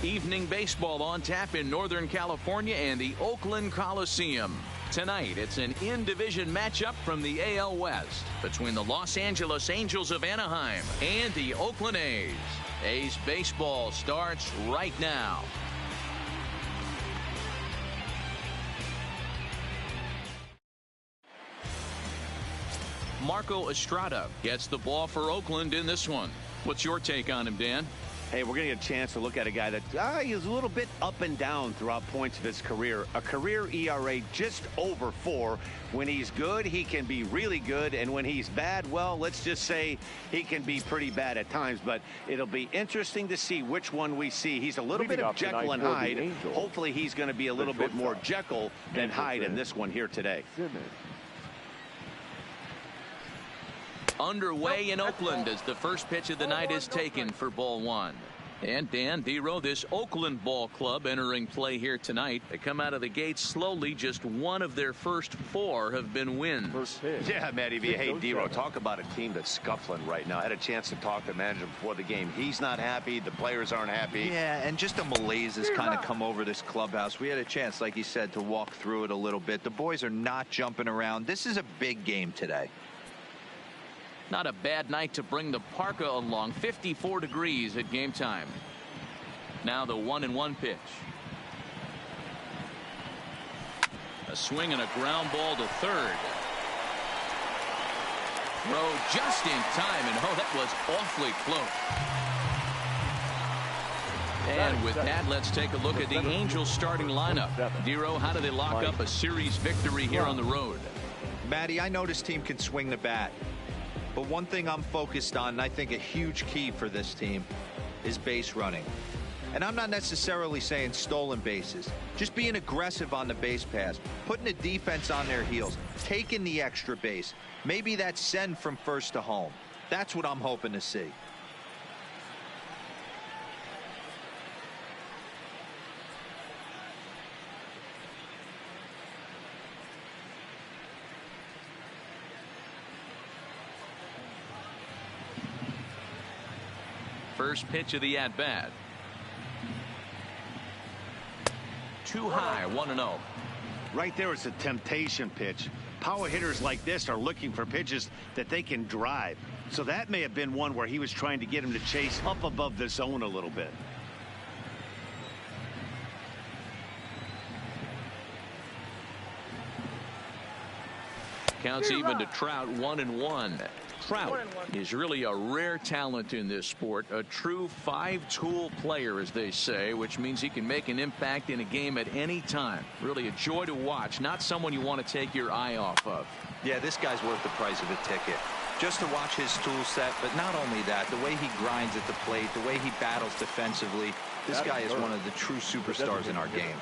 Evening baseball on tap in Northern California and the Oakland Coliseum. Tonight, it's an in-division matchup from the AL West between the Los Angeles Angels of Anaheim and the Oakland A's. A's baseball starts right now. Marco Estrada gets the ball for Oakland in this one. What's your take on him, Dan? Hey, we're going to get a chance to look at a guy that he's a little bit up and down throughout points of his career. A career ERA just over 4. When he's good, he can be really good. And when he's bad, well, let's just say he can be pretty bad at times. But it'll be interesting to see which one we see. He's a little bit of Jekyll and Hyde. Hopefully he's going to be a little bit more Jekyll than Hyde in this one here today. Underway in Oakland as the first pitch of the night is taken for ball 1. And Dan Dero, this Oakland ball club entering play here tonight. They come out of the gates slowly. Just one of their first 4 have been wins. Yeah, Matty V. Hey, Dero, talk about a team that's scuffling right now. I had a chance to talk to the manager before the game. He's not happy. The players aren't happy. Yeah, and just a malaise has kind of come over this clubhouse. We had a chance, like you said, to walk through it a little bit. The boys are not jumping around. This is a big game today. Not a bad night to bring the parka along. 54 degrees at game time. Now the 1-1 pitch. A swing and a ground ball to third. Throw just in time, and oh, that was awfully close. And with that, let's take a look at the Angels starting lineup. Dero, how do they lock up a series victory here on the road? Matty, I know this team can swing the bat. But one thing I'm focused on, and I think a huge key for this team, is base running. And I'm not necessarily saying stolen bases. Just being aggressive on the base pass, putting the defense on their heels, taking the extra base. Maybe that send from first to home. That's what I'm hoping to see. First pitch of the at-bat. Too high, 1-0. Right there is a temptation pitch. Power hitters like this are looking for pitches that they can drive. So that may have been one where he was trying to get him to chase up above the zone a little bit. Counts even to Trout, 1-1. Trout is really a rare talent in this sport, a true 5-tool player, as they say, which means he can make an impact in a game at any time. Really a joy to watch, not someone you want to take your eye off of. Yeah, this guy's worth the price of a ticket. Just to watch his tool set, but not only that, the way he grinds at the plate, the way he battles defensively, this guy is one of the true superstars in our game.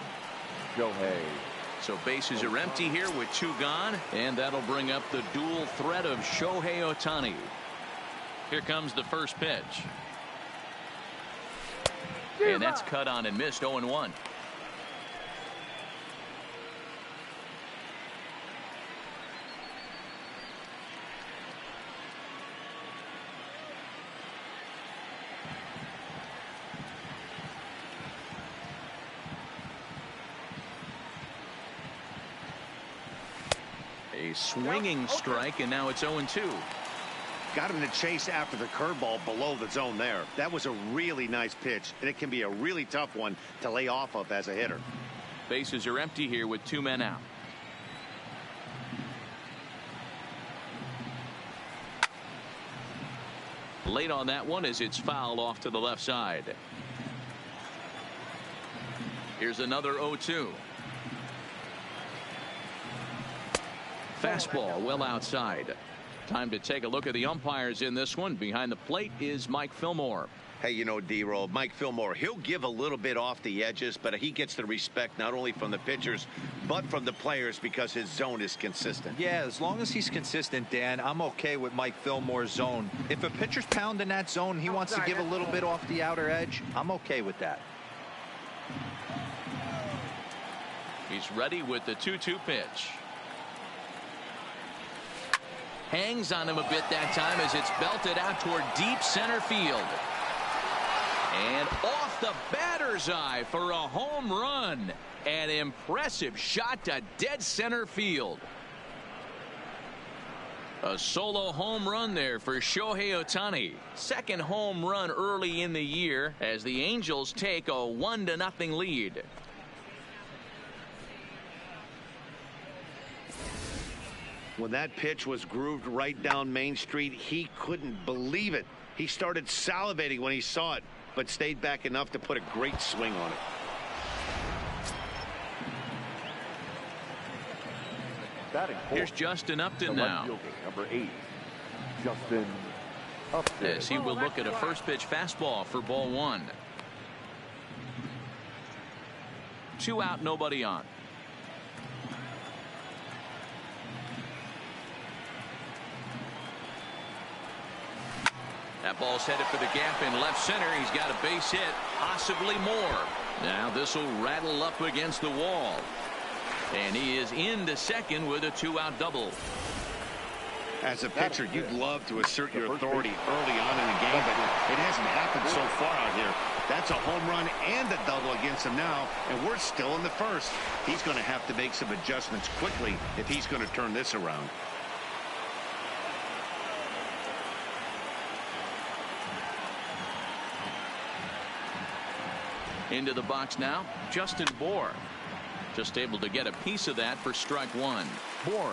So bases are empty here with 2 gone, and that'll bring up the dual threat of Shohei Ohtani. Here comes the first pitch. And that's cut on and missed, 0-1. A swinging strike, and now it's 0-2. Got him to chase after the curveball below the zone there. That was a really nice pitch, and it can be a really tough one to lay off of as a hitter. Bases are empty here with 2 men out. Late on that one as it's fouled off to the left side. Here's another 0-2. Fastball well outside. Time to take a look at the umpires in this one. Behind the plate is Mike Fillmore. Hey, you know, D-Roll, Mike Fillmore, he'll give a little bit off the edges, but he gets the respect not only from the pitchers, but from the players because his zone is consistent. Yeah, as long as he's consistent, Dan, I'm okay with Mike Fillmore's zone. If a pitcher's pounding that zone, he wants to give a little bit off the outer edge, I'm okay with that. He's ready with the 2-2 pitch. Hangs on him a bit that time as it's belted out toward deep center field. And off the batter's eye for a home run. An impressive shot to dead center field. A solo home run there for Shohei Ohtani. Second home run early in the year as the Angels take a 1-0 lead. When that pitch was grooved right down Main Street, he couldn't believe it. He started salivating when he saw it, but stayed back enough to put a great swing on it. Here's Justin Upton now. Number 8, Justin Upton. As he will look at a first pitch fastball for ball 1. 2 out, nobody on. That ball's headed for the gap in left center. He's got a base hit, possibly more. Now this will rattle up against the wall. And he is into second with a 2-out double. As a pitcher, you'd love to assert your authority early on in the game, but it hasn't happened so far out here. That's a home run and a double against him now, and we're still in the first. He's going to have to make some adjustments quickly if he's going to turn this around. Into the box now, Justin Bour. Just able to get a piece of that for strike 1. Bour,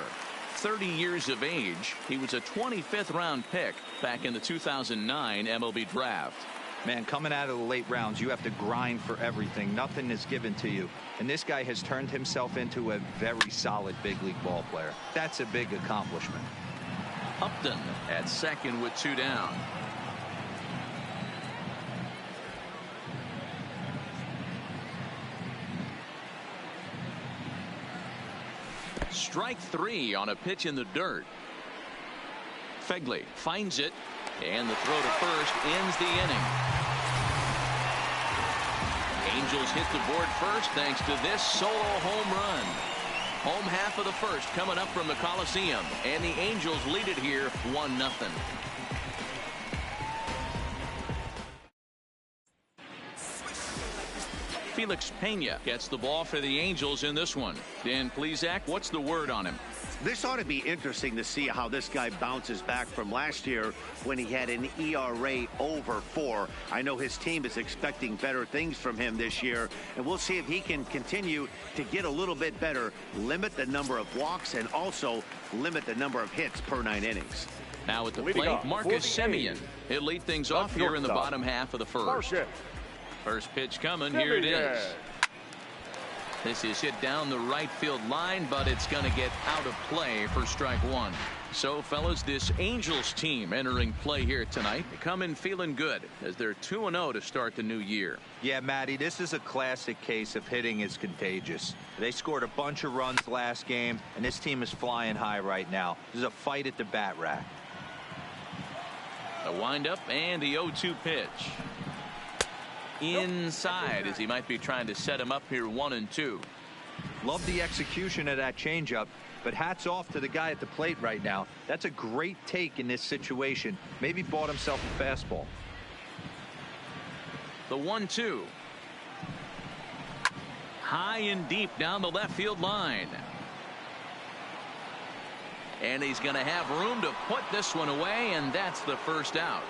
30 years of age. He was a 25th round pick back in the 2009 MLB draft. Man, coming out of the late rounds, you have to grind for everything. Nothing is given to you. And this guy has turned himself into a very solid big league ball player. That's a big accomplishment. Upton at second with 2 down. Strike 3 on a pitch in the dirt. Fegley finds it, and the throw to first ends the inning. Angels hit the board first thanks to this solo home run. Home half of the first coming up from the Coliseum, and the Angels lead it here 1-0. Felix Pena gets the ball for the Angels in this one. Dan Plesac, what's the word on him? This ought to be interesting to see how this guy bounces back from last year when he had an ERA over 4. I know his team is expecting better things from him this year, and we'll see if he can continue to get a little bit better, limit the number of walks, and also limit the number of hits per 9 innings. Now at the plate, Marcus Semien. He'll lead things off here in the bottom half of the first. First pitch coming. Here it is. This is hit down the right field line, but it's going to get out of play for strike 1. So, fellas, this Angels team entering play here tonight, they come in feeling good as they're 2-0 to start the new year. Yeah, Matty, this is a classic case of hitting is contagious. They scored a bunch of runs last game, and this team is flying high right now. This is a fight at the bat rack. A windup and the 0-2 pitch. Inside as he might be trying to set him up here 1-2. Love the execution of that changeup, but hats off to the guy at the plate right now. That's a great take in this situation. Maybe bought himself a fastball. The 1-2. High and deep down the left field line. And he's going to have room to put this one away, and that's the first out.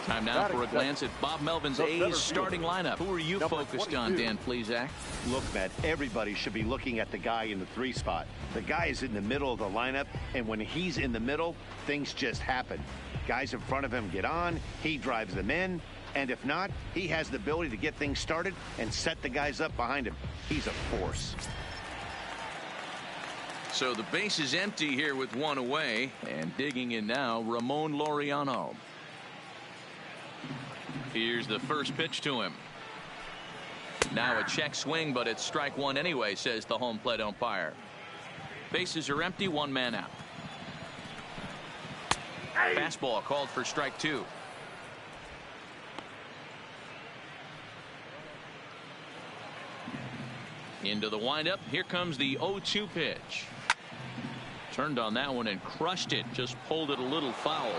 Time now for a glance at Bob Melvin's A's starting lineup. Who are you focused on, Dan Plesac? Look, Matt, everybody should be looking at the guy in the 3 spot. The guy is in the middle of the lineup, and when he's in the middle, things just happen. Guys in front of him get on, he drives them in, and if not, he has the ability to get things started and set the guys up behind him. He's a force. So the base is empty here with 1 away, and digging in now, Ramon Laureano. Here's the first pitch to him. Now a check swing, but it's strike 1 anyway, says the home plate umpire. Bases are empty, 1 man out. Fastball called for strike 2. Into the windup. Here comes the 0-2 pitch. Turned on that one and crushed it. Just pulled it a little foul.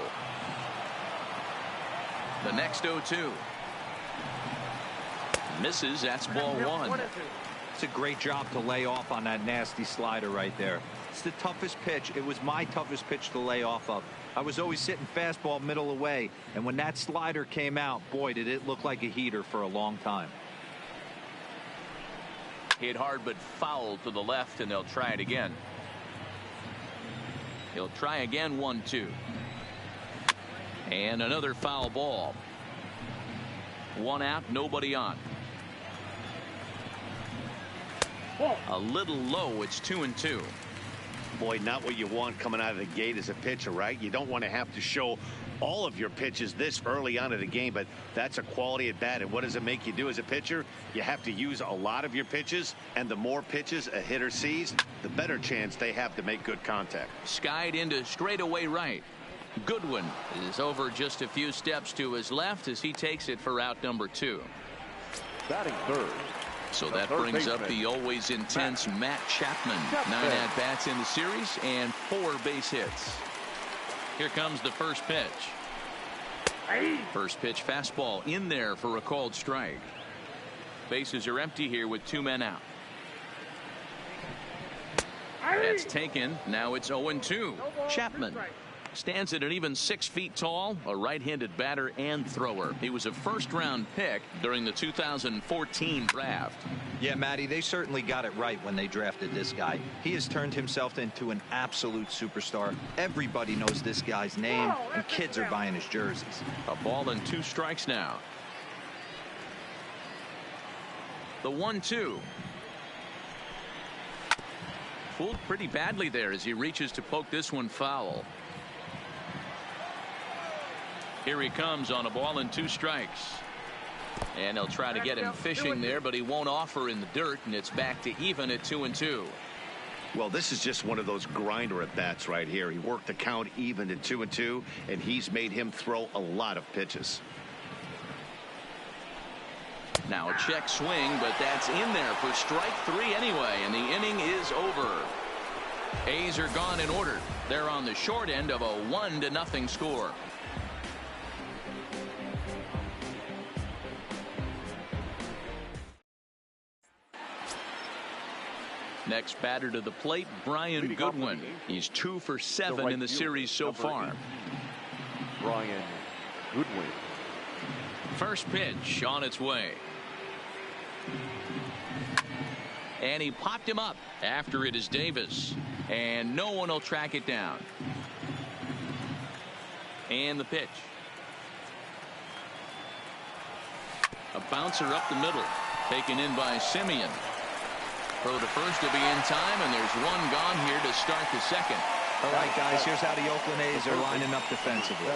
The next 0-2. Misses. That's ball one. It's a great job to lay off on that nasty slider right there. It's the toughest pitch. It was my toughest pitch to lay off of. I was always sitting fastball middle away, and when that slider came out, boy, did it look like a heater for a long time. Hit hard but foul to the left, and they'll try it again. He'll try again. 1-2. And another foul ball. One out, nobody on. A little low. It's 2-2. Boy, not what you want coming out of the gate as a pitcher, right? You don't want to have to show all of your pitches this early on in the game, but that's a quality at bat. And what does it make you do as a pitcher? You have to use a lot of your pitches, and the more pitches a hitter sees, the better chance they have to make good contact. Skied into straightaway right. Goodwin is over just a few steps to his left as he takes it for out number 2. Batting third. So that brings up the always intense Matt Chapman. 9 at-bats in the series and 4 base hits. Here comes the first pitch. First pitch fastball in there for a called strike. Bases are empty here with 2 men out. That's taken. Now it's 0-2. Chapman stands at an even 6 feet tall, a right-handed batter and thrower. He was a first-round pick during the 2014 draft. Yeah, Matty, they certainly got it right when they drafted this guy. He has turned himself into an absolute superstar. Everybody knows this guy's name, and kids are buying his jerseys. A ball and 2 strikes now. The 1-2. Fooled pretty badly there as he reaches to poke this one foul. Here he comes on a ball and 2 strikes. And they'll try to get him fishing there, but he won't offer in the dirt, and it's back to even at 2-2. Well, this is just one of those grinder at bats right here. He worked the count even to 2-2, and he's made him throw a lot of pitches. Now a check swing, but that's in there for strike 3 anyway, and the inning is over. A's are gone in order. They're on the short end of a 1-0 score. Next batter to the plate, Brian Goodwin. He's 2 for 7 in the series so far. Brian Goodwin. First pitch on its way. And he popped him up. After it is Davis. And no one will track it down. And the pitch. A bouncer up the middle. Taken in by Simeon. Throw to first will be in time, and there's one gone here to start the second. All right, guys, here's how the Oakland A's are lining up defensively.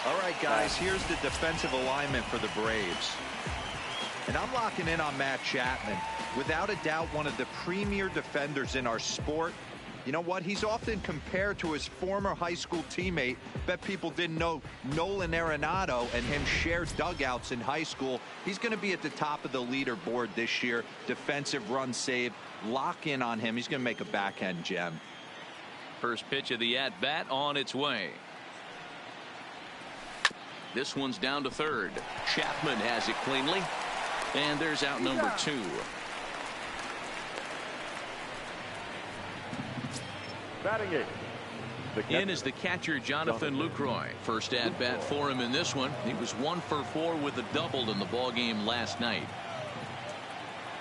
All right, guys, here's the defensive alignment for the Braves. And I'm locking in on Matt Chapman. Without a doubt, one of the premier defenders in our sport. You know what? He's often compared to his former high school teammate. Bet people didn't know Nolan Arenado and him shared dugouts in high school. He's going to be at the top of the leaderboard this year. Defensive run save. Lock in on him. He's going to make a backhand gem. First pitch of the at-bat on its way. This one's down to third. Chapman has it cleanly. And there's out number 2. Batting 8. In is the catcher, Jonathan Lucroy. First at bat for him in this one. He was 1 for 4 with a double in the ball game last night.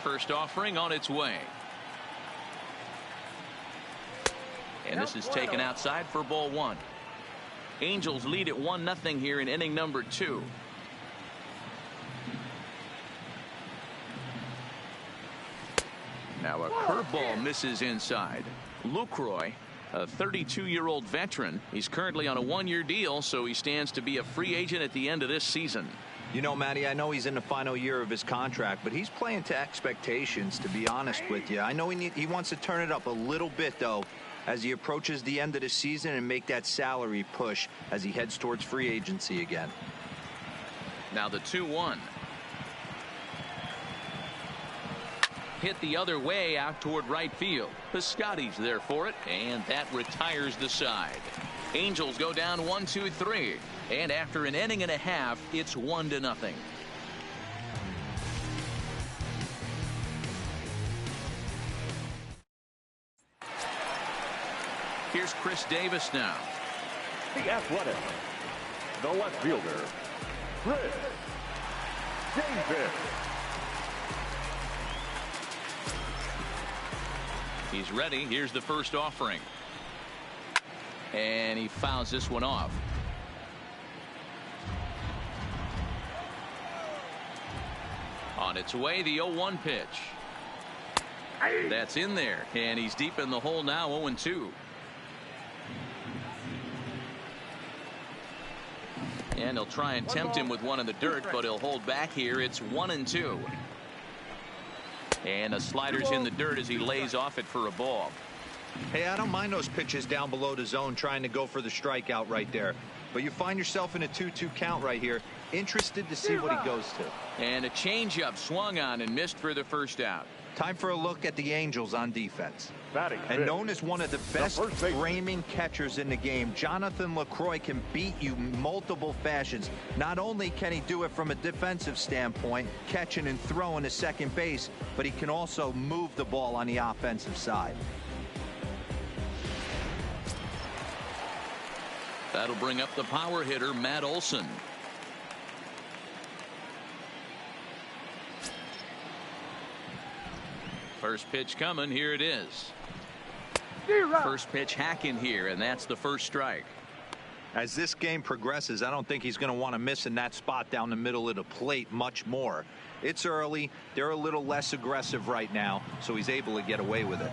First offering on its way. And this is taken outside for ball 1. Angels lead at 1-0 here in inning number 2. Now a curveball misses inside. Lucroy, a 32-year-old veteran. He's currently on a 1-year deal, so he stands to be a free agent at the end of this season. You know, Matty, I know he's in the final year of his contract, but he's playing to expectations, to be honest with you. I know he wants to turn it up a little bit, though, as he approaches the end of the season and make that salary push as he heads towards free agency again. Now the 2-1. Hit the other way out toward right field. Piscotty's there for it, and that retires the side. Angels go down 1-2-3, and after an inning and a half, it's 1-0. Here's Chris Davis now. The Athletic, the left fielder, Chris Davis. He's ready. Here's the first offering. And he fouls this one off. On its way, the 0-1 pitch. That's in there, and he's deep in the hole now, 0-2. And he'll try and tempt him with one in the dirt, but he'll hold back here. It's 1-2. And the slider's in the dirt as he lays off it for a ball. Hey, I don't mind those pitches down below the zone trying to go for the strikeout right there. But you find yourself in a 2-2 count right here. Interested to see what he goes to. And a changeup swung on and missed for the first out. Time for a look at the Angels on defense. Batting And fifth, known as one of the best framing catchers in the game, Jonathan LaCroix can beat you multiple fashions. Not only can he do it from a defensive standpoint, catching and throwing to second base, but he can also move the ball on the offensive side. That'll bring up the power hitter, Matt Olson. First pitch coming. Here it is. First pitch hacking here, and that's the first strike. As this game progresses, I don't think he's going to want to miss in that spot down the middle of the plate much more. It's early. They're a little less aggressive right now, so he's able to get away with it.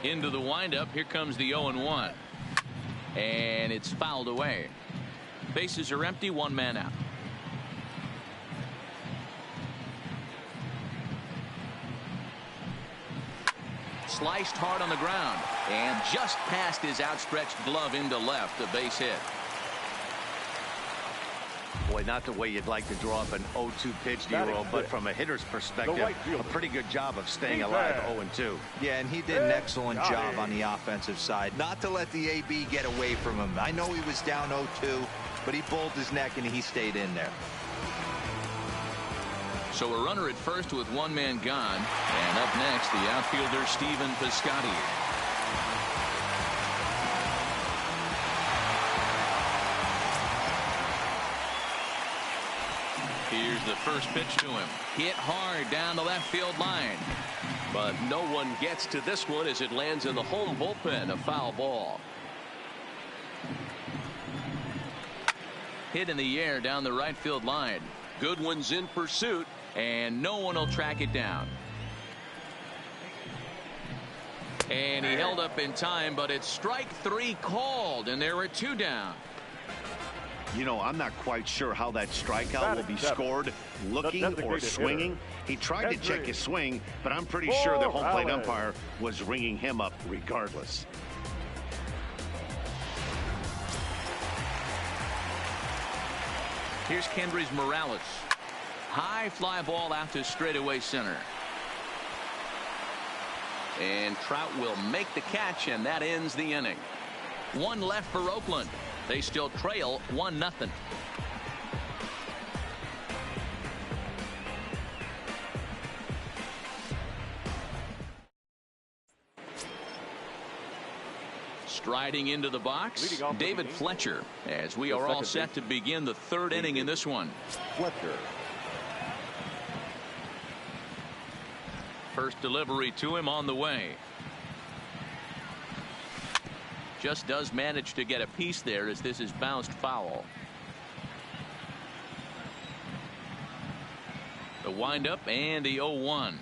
Into the windup. Here comes the 0-1. And it's fouled away. Bases are empty. One man out. Sliced hard on the ground and just past his outstretched glove into left. A base hit. Boy, not the way you'd like to draw up an 0-2 pitch, D-roll, but from a hitter's perspective, a pretty good job of staying alive 0-2. Yeah, and he did an excellent job on the offensive side. Not to let the AB get away from him. I know he was down 0-2, but he pulled his neck and he stayed in there. So a runner at first with one man gone. And up next, the outfielder, Stephen Piscotty. Here's the first pitch to him. Hit hard down the left field line. But no one gets to this one as it lands in the home bullpen. A foul ball. Hit in the air down the right field line. Goodwin's in pursuit, and no one will track it down. And he held up in time, but it's strike three called, and there are two down. You know, I'm not quite sure how that strikeout will be scored, looking or swinging. He tried to check his swing, but I'm pretty sure the home plate umpire was ringing him up regardless. Here's Kendrys Morales. High fly ball out to straightaway center. And Trout will make the catch, and that ends the inning. One left for Oakland. They still trail 1-0. Striding into the box, David Fletcher, as we are all set to begin the third inning in this one. Fletcher. First delivery to him on the way. Just does manage to get a piece there as this is bounced foul. The windup and the 0-1.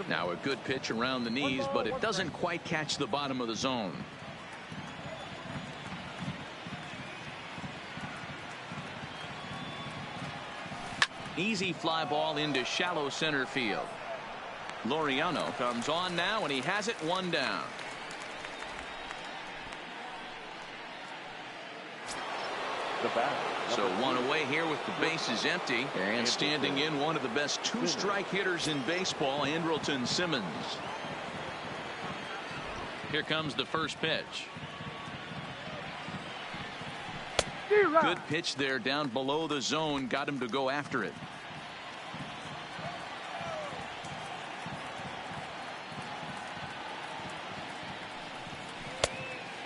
Now a good pitch around the knees, but it doesn't quite catch the bottom of the zone. Easy fly ball into shallow center field. Laureano comes on now, and he has it one down. The bat, So one away here with the bases empty, and standing in one of the best two-strike hitters in baseball, Andrelton Simmons. Here comes the first pitch. Good pitch there down below the zone, got him to go after it.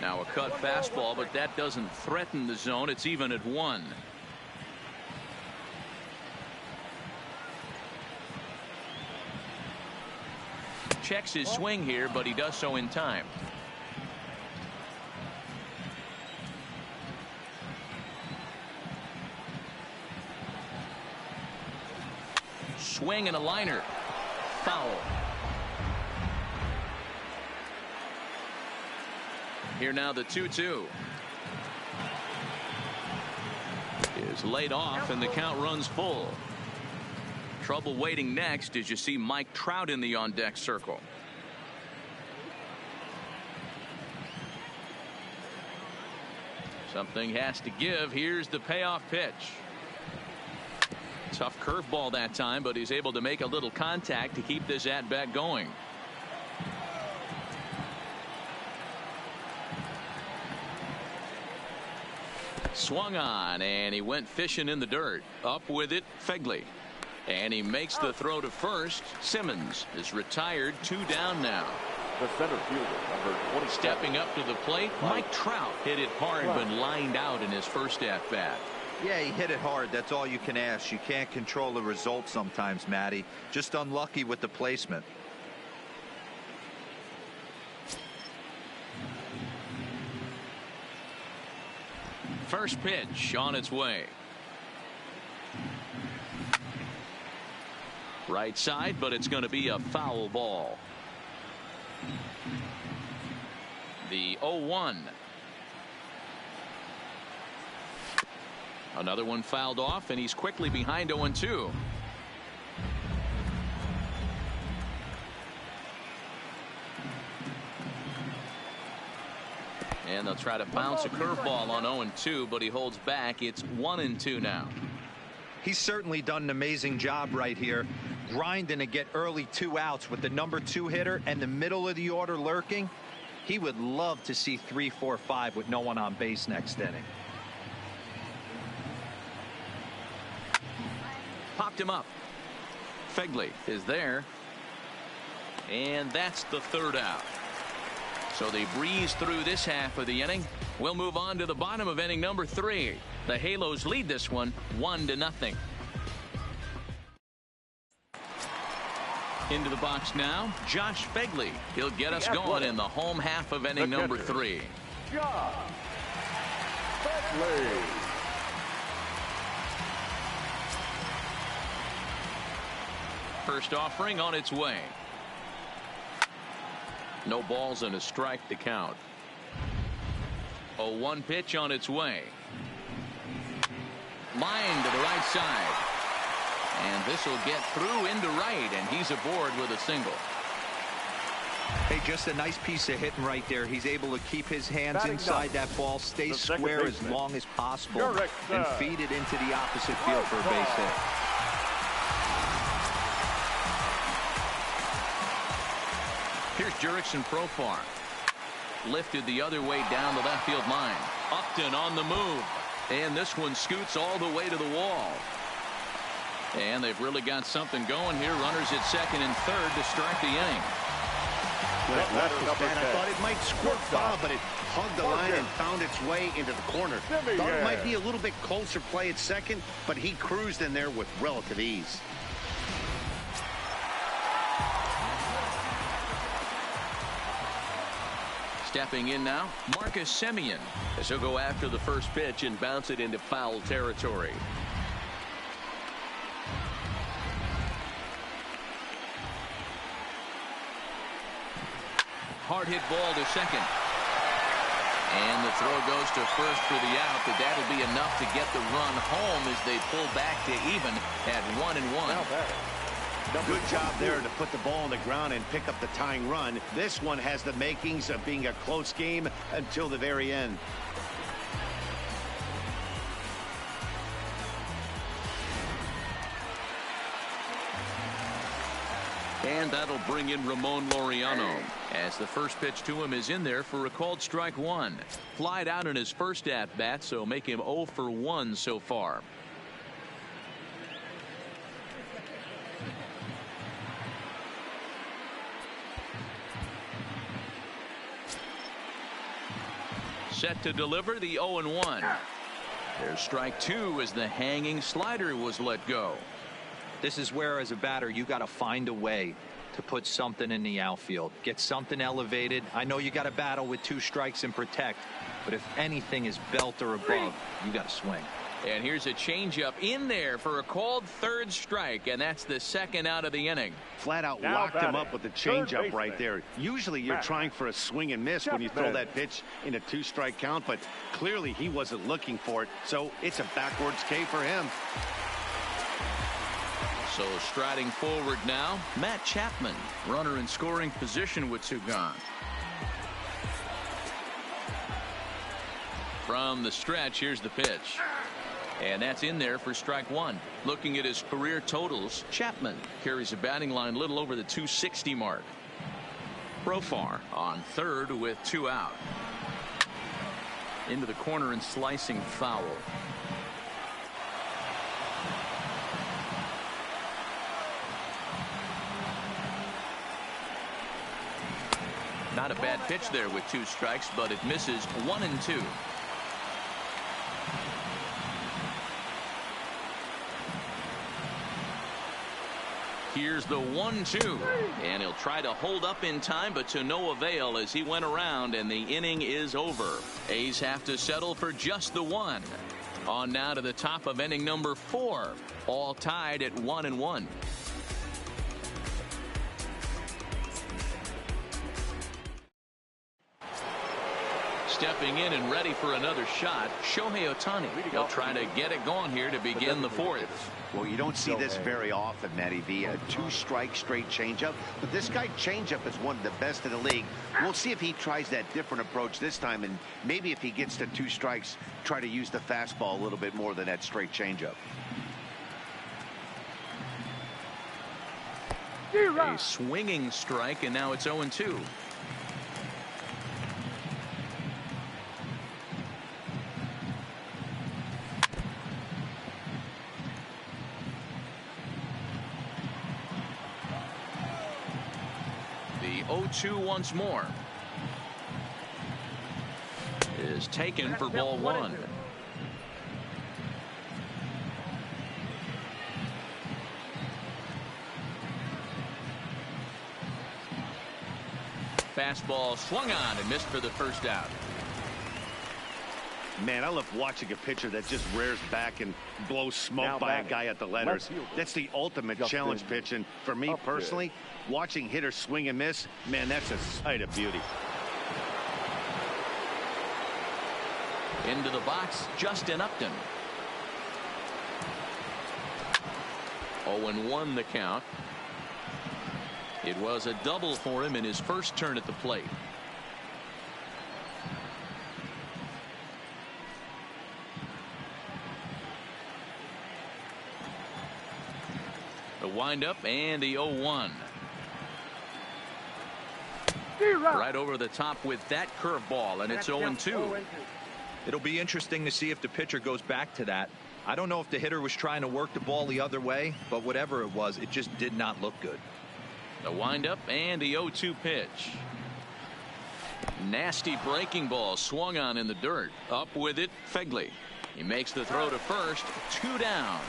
Now a cut fastball, but that doesn't threaten the zone. It's even at 1. Checks his swing here, but he does so in time. Swing and a liner. Foul. Here now the 2-2 is laid off, and the count runs full. Trouble waiting next as you see Mike Trout in the on-deck circle. Something has to give. Here's the payoff pitch. Tough curveball that time, but he's able to make a little contact to keep this at-bat going. Swung on, and he went fishing in the dirt. Up with it, Fegley. And he makes the throw to first. Simmons is retired, 2 down now. The center fielder, number 20. Stepping up to the plate, Mike Trout hit it hard, but lined out in his first at-bat. Yeah, he hit it hard. That's all you can ask. You can't control the result sometimes, Matty. Just unlucky with the placement. First pitch on its way. Right side, but it's going to be a foul ball. The 0-1. Another one fouled off, and he's quickly behind 0-2. And they'll try to bounce a curveball on 0-2, but he holds back. It's 1-2 now. He's certainly done an amazing job right here, grinding to get early 2 outs with the number 2 hitter and the middle of the order lurking. He would love to see 3, 4, 5 with no one on base next inning. Popped him up. Fegley is there. And that's the 3rd out. So they breeze through this half of the inning. We'll move on to the bottom of inning number 3. The Halos lead this one 1-0. Into the box now, Josh Fegley. He'll get us going in the home half of inning number 3. Josh Fegley. First offering on its way. No balls and a strike to count. 0-1 pitch on its way. Line to the right side. And this will get through into right, and he's aboard with a single. Hey, just a nice piece of hitting right there. He's able to keep his hands inside that ball, stay square as long as possible, and feed it into the opposite field for a base hit. Here's Jurickson Profar. Lifted the other way down the left field line. Upton on the move. And this one scoots all the way to the wall. And they've really got something going here. Runners at second and third to start the inning. I thought it might squirt foul, but it hugged the line and found its way into the corner. Thought it might be a little bit closer play at second, but he cruised in there with relative ease. Stepping in now, Marcus Semien, as he'll go after the first pitch and bounce it into foul territory. Hard hit ball to second. And the throw goes to first for the out, but that'll be enough to get the run home as they pull back to even at 1-1. Good job there to put the ball on the ground and pick up the tying run. This one has the makings of being a close game until the very end. And that'll bring in Ramon Laureano, as the first pitch to him is in there for a called strike one. Flied out in his first at bat, so make him 0 for 1 so far. Set to deliver the 0-1. There's strike two as the hanging slider was let go. This is where, as a batter, you got to find a way to put something in the outfield, get something elevated. I know you got to battle with 2 strikes and protect, but if anything is belt or above, you got to swing. And here's a changeup in there for a called third strike, and that's the second out of the inning. Flat out locked him up with the changeup right there. Usually you're trying for a swing and miss when you throw that pitch in a 2-strike count, but clearly he wasn't looking for it, so it's a backwards K for him. So striding forward now, Matt Chapman, runner in scoring position with 2 gone. From the stretch, here's the pitch. And that's in there for strike one. Looking at his career totals, Chapman carries a batting line a little over the 260 mark. Profar on third with 2 out. Into the corner and slicing foul. Not a bad pitch there with 2 strikes, but it misses 1 and 2. Here's the 1-2, and he'll try to hold up in time, but to no avail as he went around, and the inning is over. A's have to settle for just the 1. On now to the top of inning number 4, all tied at 1-1. Stepping in and ready for another shot, Shohei Ohtani. He'll try to get it going here to begin the 4th. Well, you don't see this very often, Matty V. A 2-strike straight changeup. But this guy changeup is one of the best in the league. We'll see if he tries that different approach this time. And maybe if he gets to 2 strikes, try to use the fastball a little bit more than that straight changeup. A swinging strike, and now it's 0-2. The 0-2 once more is taken for ball 1. Fastball swung on and missed for the first out. Man, I love watching a pitcher that just rears back and blows smoke by a guy at the letters. That's the ultimate challenge pitch. And for me personally, watching hitters swing and miss, man, that's a sight of beauty. Into the box, Justin Upton. 0-1 the count. It was a double for him in his first turn at the plate. The windup and the 0-1. Right over the top with that curveball, and it's 0-2. It'll be interesting to see if the pitcher goes back to that. I don't know if the hitter was trying to work the ball the other way, but whatever it was, it just did not look good. The windup and the 0-2 pitch. Nasty breaking ball swung on in the dirt. Up with it, Fegley. He makes the throw to first. 2 down.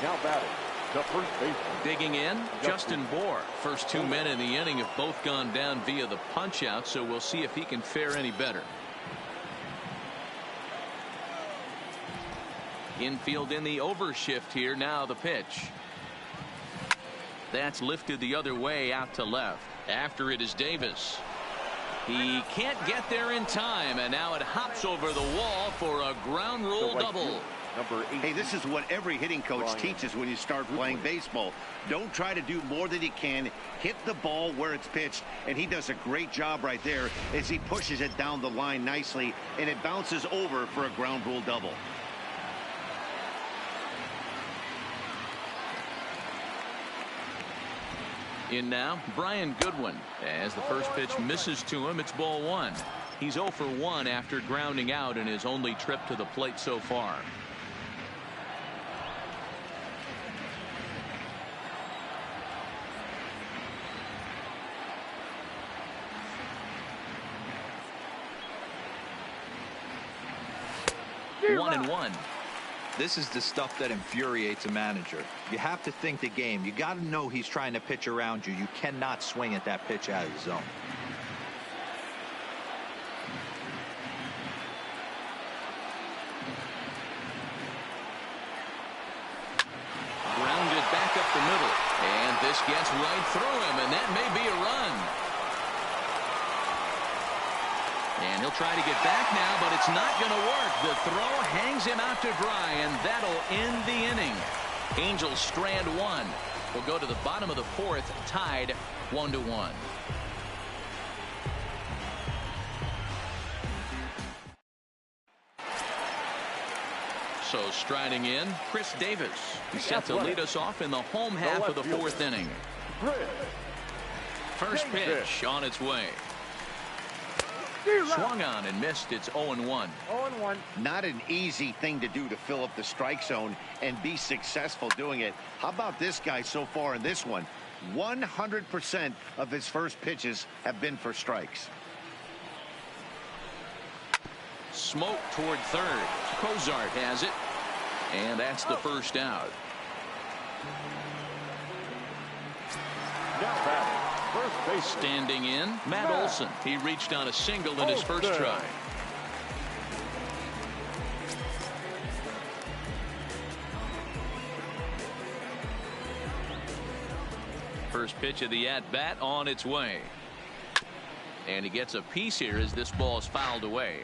Now batting, the first baseman. Digging in, Justin Bohr. First 2 men in the inning have both gone down via the punch out, so we'll see if he can fare any better. Infield in the overshift here. Now the pitch. That's lifted the other way out to left. After it is Davis. He can't get there in time, and now it hops over the wall for a ground rule double. Hey, this is what every hitting coach teaches when you start playing baseball. Don't try to do more than you can. Hit the ball where it's pitched, and he does a great job right there as he pushes it down the line nicely, and it bounces over for a ground rule double. In now, Brian Goodwin. As the first pitch misses to him, it's ball one. He's 0 for 1 after grounding out in his only trip to the plate so far. One and one. This is the stuff that infuriates a manager. You have to think the game. You got to know he's trying to pitch around you. You cannot swing at that pitch out of the zone. Grounded back up the middle. And this gets right through him, and that may be a run. And he'll try to get back now, but it's not going to work. The throw hangs him out to dry, and that'll end the inning. Angels strand one. We'll go to the bottom of the fourth, tied 1-1. So striding in, Chris Davis. He's set to lead us off in the home half of the fourth inning. First pitch on its way. Swung on and missed. It's 0-1. Not an easy thing to do to fill up the strike zone and be successful doing it. How about this guy so far in this one? 100% of his first pitches have been for strikes. Smoke toward third. Cozart has it. And that's the first out. Now batting, first base. Standing in, Matt Olson. He reached on a single in his first try. First pitch of the at-bat on its way. And he gets a piece here as this ball is fouled away.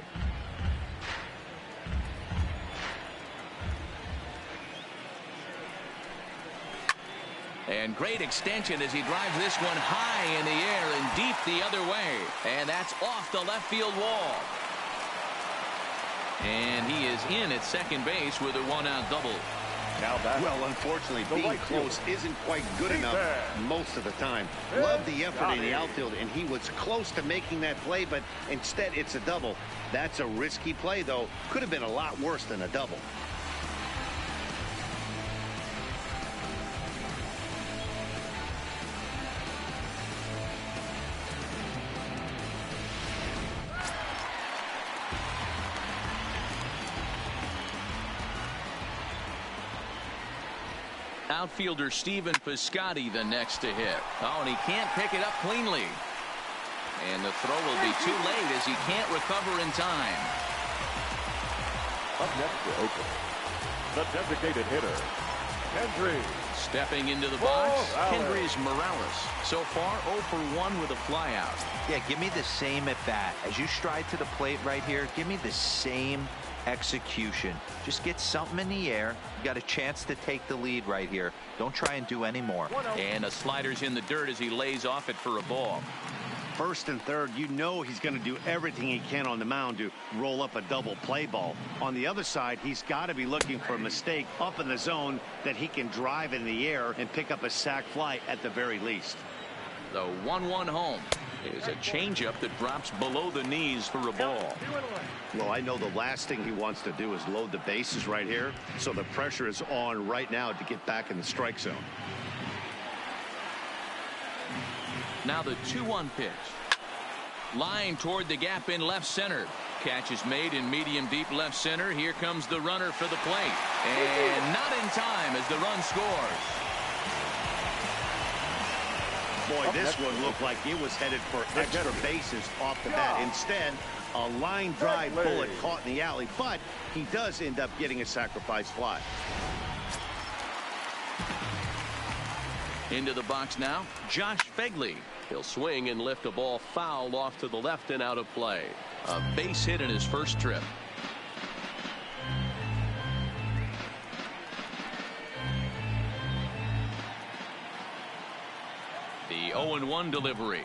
And great extension as he drives this one high in the air and deep the other way. And that's off the left field wall. And he is in at second base with a one-out double. Now back. Well, unfortunately, being close isn't quite good enough most of the time. Love the effort in the outfield, and he was close to making that play, but instead it's a double. That's a risky play, though. Could have been a lot worse than a double. Outfielder Stephen Piscotty the next to hit. Oh, and he can't pick it up cleanly. And the throw will be too late as he can't recover in time. Up next for Oakland, the designated hitter, Kendry. Stepping into the box, Kendrys Morales. So far, 0 for 1 with a flyout. Yeah, give me the same at bat. As you stride to the plate right here, give me the same execution. Just get something in the air. You got a chance to take the lead right here. Don't try and do any more. And a slider's in the dirt as he lays off it for a ball. First and third, you know he's going to do everything he can on the mound to roll up a double play ball. On the other side, he's got to be looking for a mistake up in the zone that he can drive in the air and pick up a sac fly at the very least. The 1-1 home is a changeup that drops below the knees for a ball. Well, I know the last thing he wants to do is load the bases right here, so the pressure is on right now to get back in the strike zone. Now the 2-1 pitch. Line toward the gap in left center. Catch is made in medium deep left center. Here comes the runner for the plate. And not in time as the run scores. Boy, this one looked like it was headed for extra bases off the bat. Instead, a line drive bullet caught in the alley, but he does end up getting a sacrifice fly. Into the box now, Josh Fegley. He'll swing and lift a ball foul off to the left and out of play. A base hit in his first trip. The 0-1 delivery.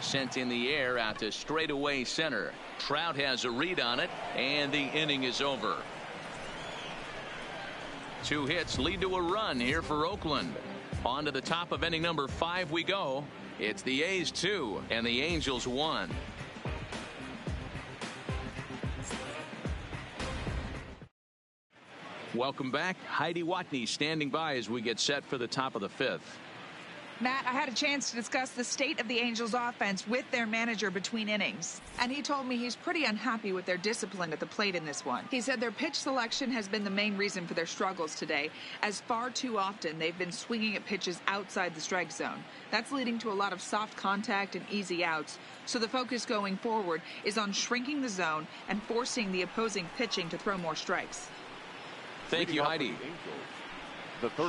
Sent in the air out to straightaway center. Trout has a read on it, and the inning is over. 2 hits lead to a run here for Oakland. On to the top of inning number 5 we go. It's the A's 2 and the Angels 1. Welcome back. Heidi Watney standing by as we get set for the top of the 5th. Matt, I had a chance to discuss the state of the Angels offense with their manager between innings, and he told me he's pretty unhappy with their discipline at the plate in this one. He said their pitch selection has been the main reason for their struggles today, as far too often they've been swinging at pitches outside the strike zone. That's leading to a lot of soft contact and easy outs, so the focus going forward is on shrinking the zone and forcing the opposing pitching to throw more strikes. Thank you, Heidi.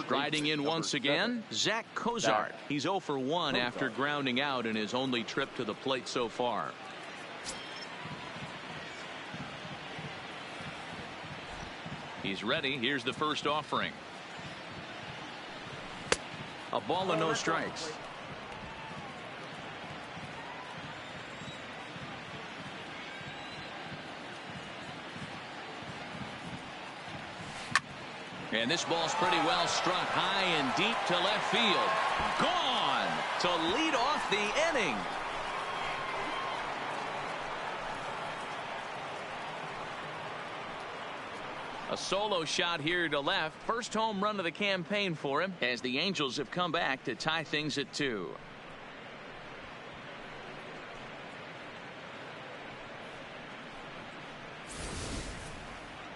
Striding in once again, Zach Cozart. He's 0 for 1 after grounding out in his only trip to the plate so far. He's ready. Here's the first offering. A ball and no strikes. And this ball's pretty well struck high and deep to left field. Gone to lead off the inning. A solo shot here to left. First home run of the campaign for him as the Angels have come back to tie things at 2.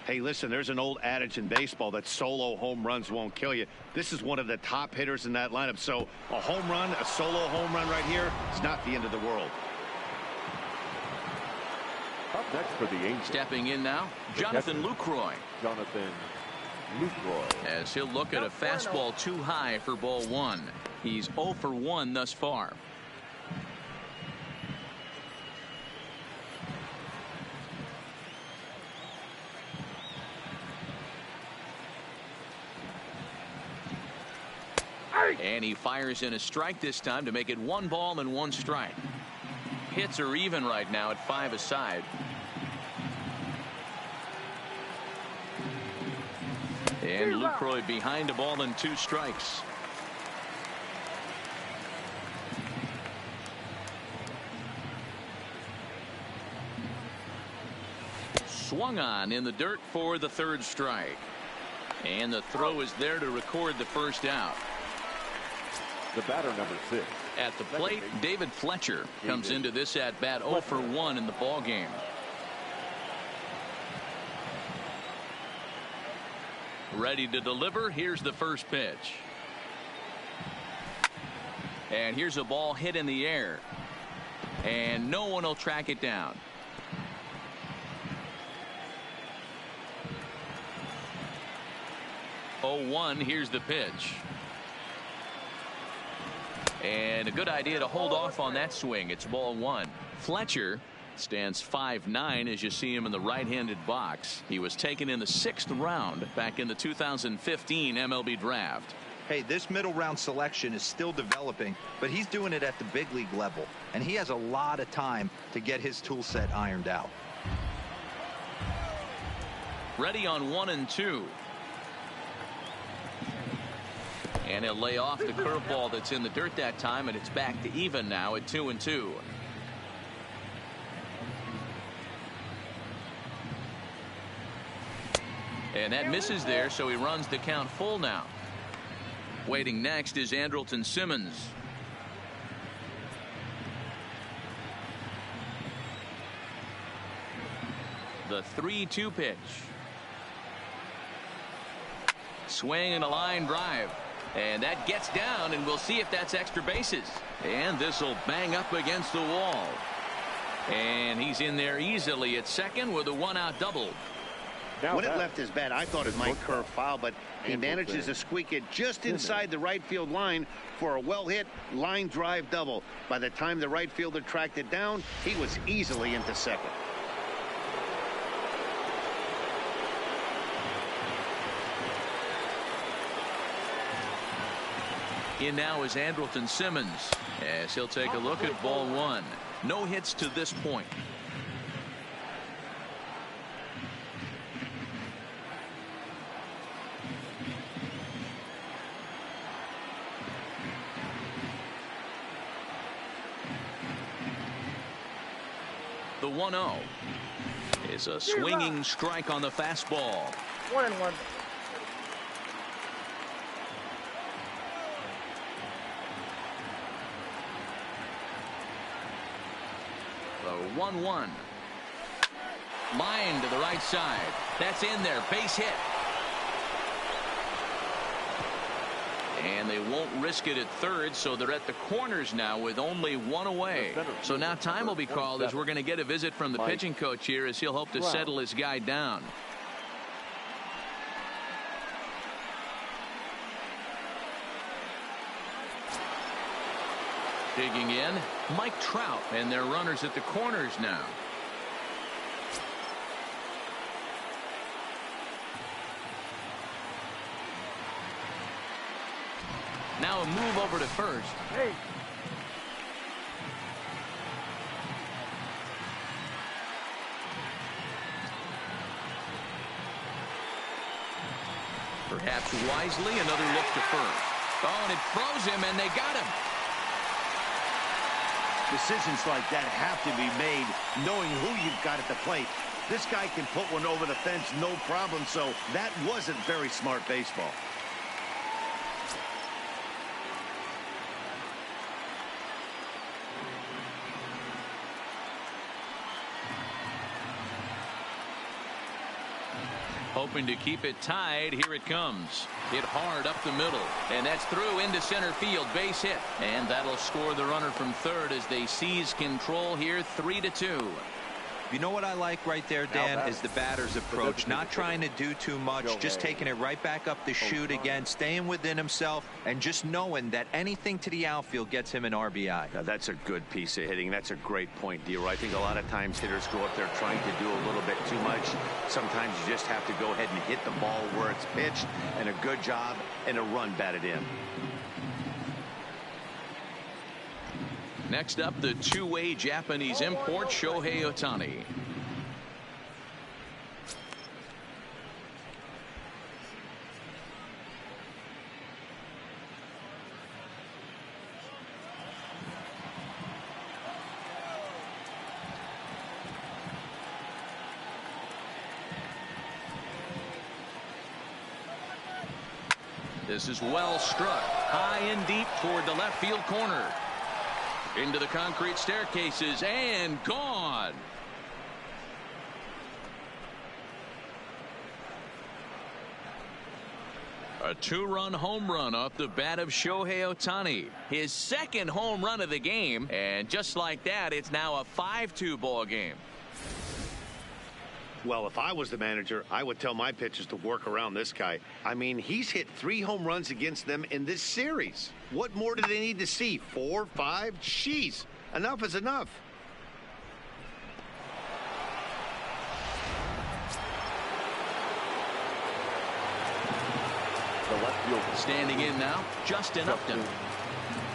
Hey, listen, there's an old adage in baseball that solo home runs won't kill you. This is one of the top hitters in that lineup. So a home run, a solo home run right here is not the end of the world. Up next for the Angels. Stepping in now, Jonathan Lucroy. Jonathan Lucroy. As he'll look at a fastball too high for ball 1. He's 0 for 1 thus far. And he fires in a strike this time to make it 1 ball and 1 strike. Hits are even right now at 5 aside. And Lucroy behind a ball and 2 strikes. Swung on in the dirt for the 3rd strike. And the throw is there to record the first out. The batter, number 6. At the plate, David Fletcher comes into this at bat 0 for 1 in the ball game. Ready to deliver. Here's the first pitch. And here's a ball hit in the air. And no one will track it down. Oh, 1. Here's the pitch. And a good idea to hold off on that swing. It's ball 1. Fletcher stands 5'9" as you see him in the right-handed box. He was taken in the 6th round back in the 2015 MLB draft. Hey, this middle round selection is still developing, but he's doing it at the big league level, and he has a lot of time to get his tool set ironed out. Ready on 1 and 2. And he'll lay off the curveball that's in the dirt that time, and it's back to even now at 2 and 2. And that misses there, so he runs the count full now. Waiting next is Andrelton Simmons. The 3-2 pitch. Swing and a line drive. And that gets down, and we'll see if that's extra bases. And this will bang up against the wall. And he's in there easily at second with a 1-out double. When it left his bat, I thought it might curve foul, but he manages to squeak it just inside the right field line for a well-hit line drive double. By the time the right fielder tracked it down, he was easily into second. In now is Andrelton Simmons as he'll take a look at ball 1. No hits to this point. 1-0. It's a swinging strike on the fastball. 1-1. The 1-1. Line to the right side. That's in there. Base hit. And they won't risk it at third, so they're at the corners now with only one away. So now time will be called as we're going to get a visit from the pitching coach here as he'll hope to settle his guy down. Digging in, Mike Trout, and their runners at the corners now. Now a move over to first. Hey. Perhaps wisely, another look to first. Oh, and it froze him, and they got him. Decisions like that have to be made knowing who you've got at the plate. This guy can put one over the fence, no problem, so that wasn't very smart baseball. Hoping to keep it tied. Here it comes. Hit hard up the middle. And that's through into center field. Base hit. And that'll score the runner from third as they seize control here 3-2. You know what I like right there, Dan, is the batter's approach. Not trying to do too much, just taking it right back up the chute again, staying within himself, and just knowing that anything to the outfield gets him an RBI. Now, that's a good piece of hitting. That's a great point, Deal. I think a lot of times hitters go up there trying to do a little bit too much. Sometimes you just have to go ahead and hit the ball where it's pitched, and a good job and a run batted in. Next up, the two-way Japanese import, Shohei Ohtani. This is well struck, high and deep toward the left field corner. Into the concrete staircases and gone. A two-run home run off the bat of Shohei Ohtani. His second home run of the game. And just like that, it's now a 5-2 ball game. Well, if I was the manager, I would tell my pitchers to work around this guy. I mean, he's hit 3 home runs against them in this series. What more do they need to see? 4, 5? Jeez, enough is enough. The left field standing in now, Justin Upton.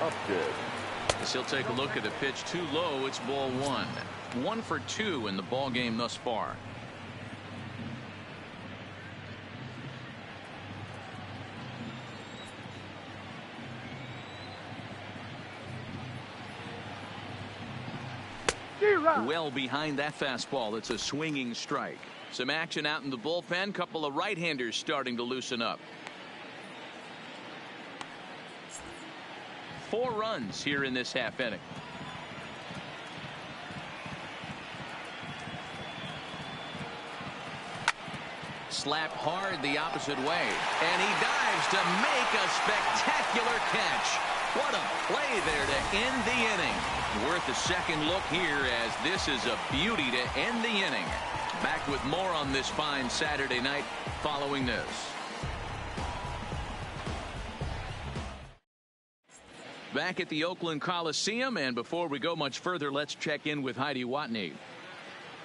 Upton. As he'll take a look at a pitch too low, it's ball 1. 1 for 2 in the ball game thus far. Well behind that fastball. It's a swinging strike. Some action out in the bullpen. Couple of right-handers starting to loosen up. 4 runs here in this half inning. Slap hard the opposite way, and he dives to make a spectacular catch. What a play there to end the inning. Worth a second look here, as this is a beauty to end the inning. Back with more on this fine Saturday night following this. Back at the Oakland Coliseum, and before we go much further, let's check in with Heidi Watney.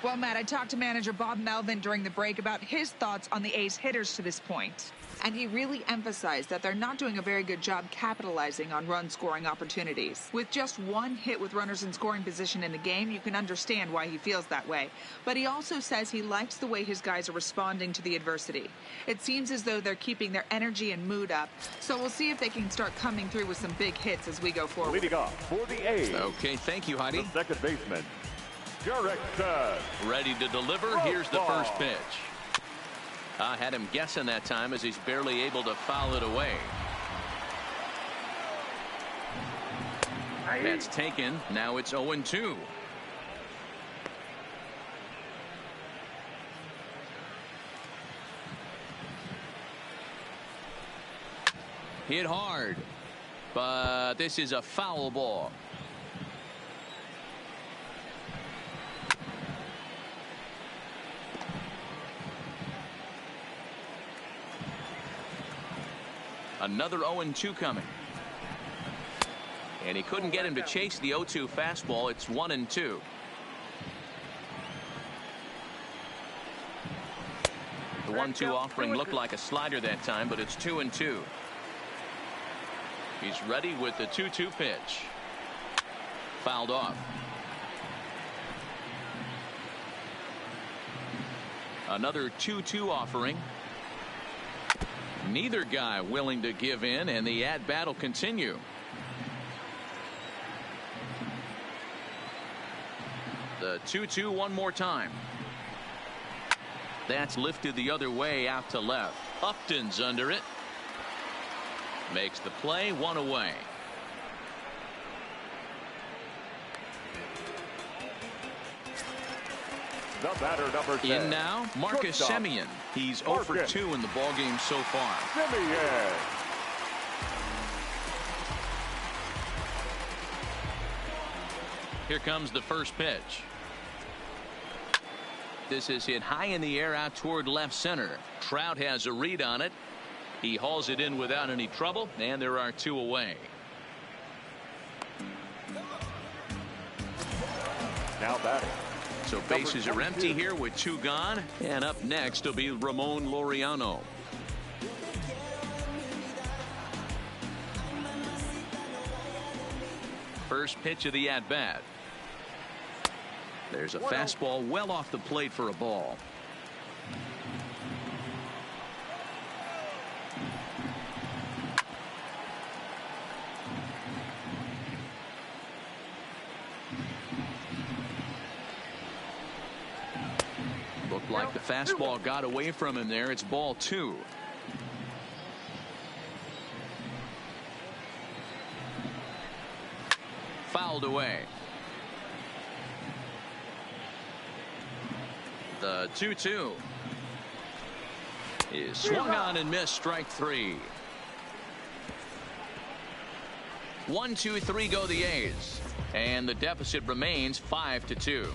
Well, Matt, I talked to manager Bob Melvin during the break about his thoughts on the A's hitters to this point. And he really emphasized that they're not doing a very good job capitalizing on run-scoring opportunities. With just 1 hit with runners in scoring position in the game, you can understand why he feels that way. But he also says he likes the way his guys are responding to the adversity. It seems as though they're keeping their energy and mood up. So we'll see if they can start coming through with some big hits as we go forward. Leading off for the A's. Okay, thank you, Heidi. The second baseman, Directed. Ready to deliver. Here's the first pitch. I had him guessing that time as he's barely able to foul it away. That's taken. Now it's 0-2. Hit hard, but this is a foul ball. Another 0-2 coming. And he couldn't get him to chase the 0-2 fastball. It's 1-2. The 1-2 offering looked like a slider that time, but it's 2-2. He's ready with the 2-2 pitch. Fouled off. Another 2-2 offering. Neither guy willing to give in, and the at-bat will continue. The 2-2 one more time. That's lifted the other way out to left. Upton's under it. Makes the play, one away. The batter, number 10. In now, Marcus Semien. He's 0 for 2 in the ballgame so far. Semien. Here comes the first pitch. This is hit high in the air out toward left center. Trout has a read on it. He hauls it in without any trouble, and there are 2 away. Now batting. So bases are empty here with 2 gone, and up next will be Ramon Laureano. First pitch of the at-bat. There's a fastball well off the plate for a ball. Looked like the fastball got away from him there. It's ball 2. Fouled away. The 2-2 is swung on and missed. Strike 3. 1-2-3 go the A's, and the deficit remains 5-2.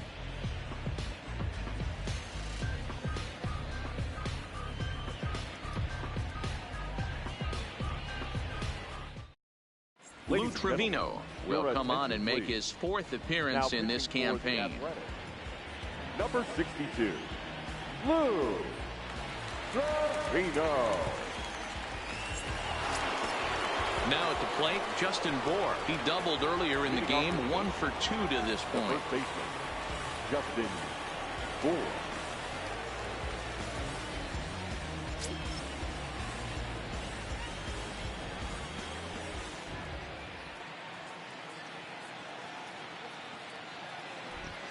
Lou Trevino will come on and make his 4th appearance in this campaign. Number 62, Lou Trevino. Now at the plate, Justin Bour. He doubled earlier in the game, 1 for 2 to this point. First baseman, Justin Bour.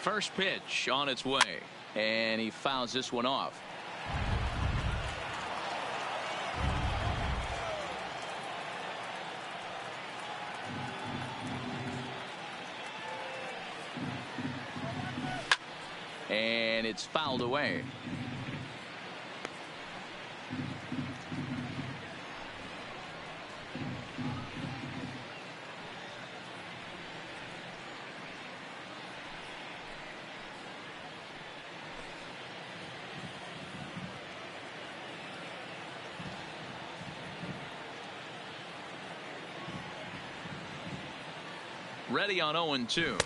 First pitch on its way, and he fouls this one off. And it's fouled away. Ready on 0-2.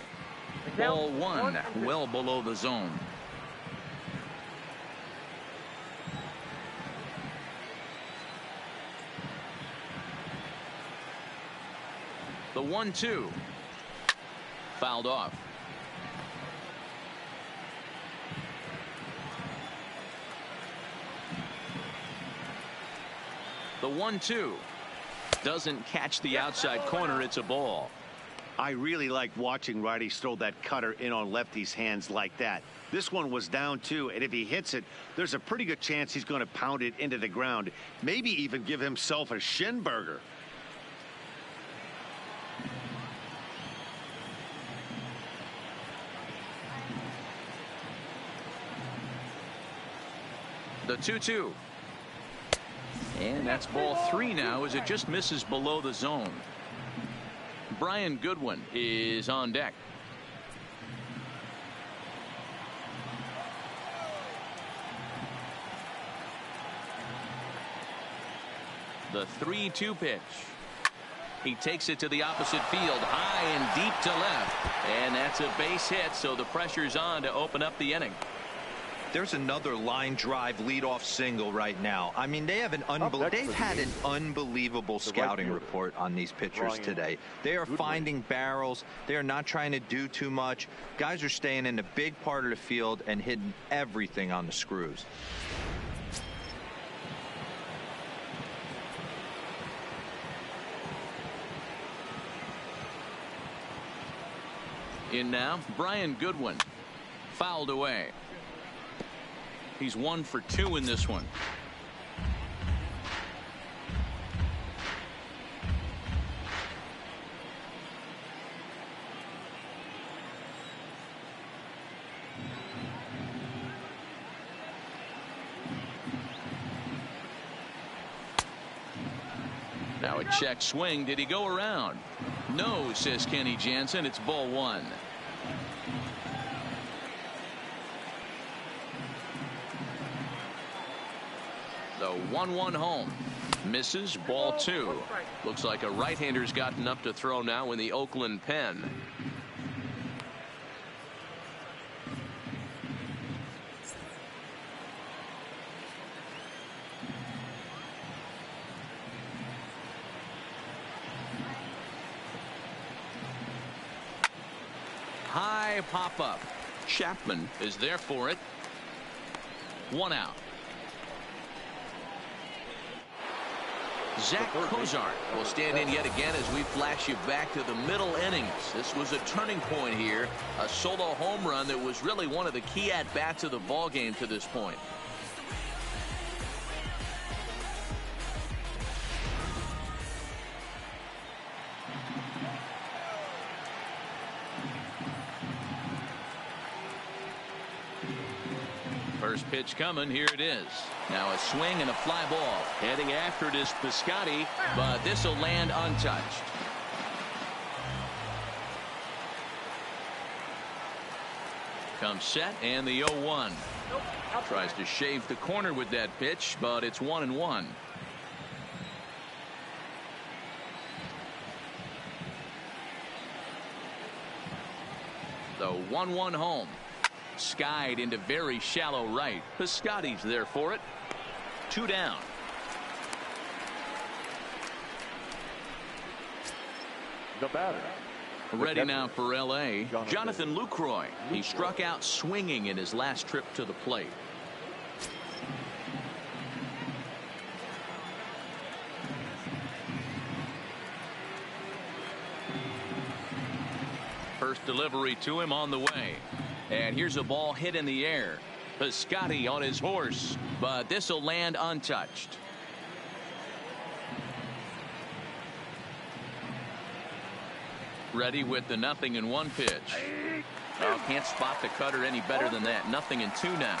Ball 1, well below the zone. The 1-2 fouled off. The 1-2 doesn't catch the outside corner. It's a ball. I really like watching righties throw that cutter in on lefties' hands like that. This one was down 2, and if he hits it, there's a pretty good chance he's going to pound it into the ground, maybe even give himself a shin burger. The 2-2. And that's ball 3 now as it just misses below the zone. Brian Goodwin is on deck. The 3-2 pitch. He takes it to the opposite field, high and deep to left. And that's a base hit, so the pressure's on to open up the inning. There's another line drive leadoff single right now. I mean, they've had an unbelievable scouting report on these pitchers today. They are finding barrels. They are not trying to do too much. Guys are staying in the big part of the field and hitting everything on the screws. In now, Brian Goodwin. Fouled away. He's 1 for 2 in this one. Now a check swing. Did he go around? No, says Kenny Jansen. It's ball 1. The 1-1 home. Misses, ball 2. Looks like a right-hander's gotten up to throw now in the Oakland pen. High pop-up. Chapman is there for it. 1 out. Zach Cozart will stand in yet again as we flash you back to the middle innings. This was a turning point here, a solo home run that was really one of the key at-bats of the ball game to this point. First pitch coming. Here it is. Now a swing and a fly ball. Heading after it is Piscotty, but this will land untouched. Comes set and the 0-1. Tries to shave the corner with that pitch, but it's 1-1. The 1-1 home. Skied into very shallow right. Piscotty's there for it. 2 down. The batter. Ready now for L.A. Jonathan Lucroy. He struck out swinging in his last trip to the plate. First delivery to him on the way. And here's a ball hit in the air. Piscotty on his horse, but this will land untouched. Ready with the 0-1 pitch. Oh, can't spot the cutter any better than that. 0-2 now.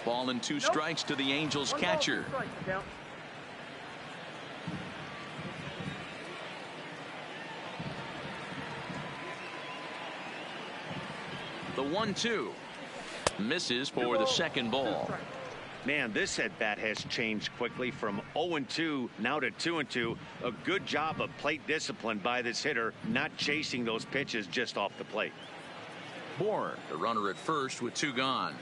Ball and 2 strikes to the Angels catcher. The 1-2 misses for the second ball. Man, this at bat has changed quickly from 0-2 now to 2-2. A good job of plate discipline by this hitter, not chasing those pitches just off the plate. Bourne, the runner at first with 2 gone.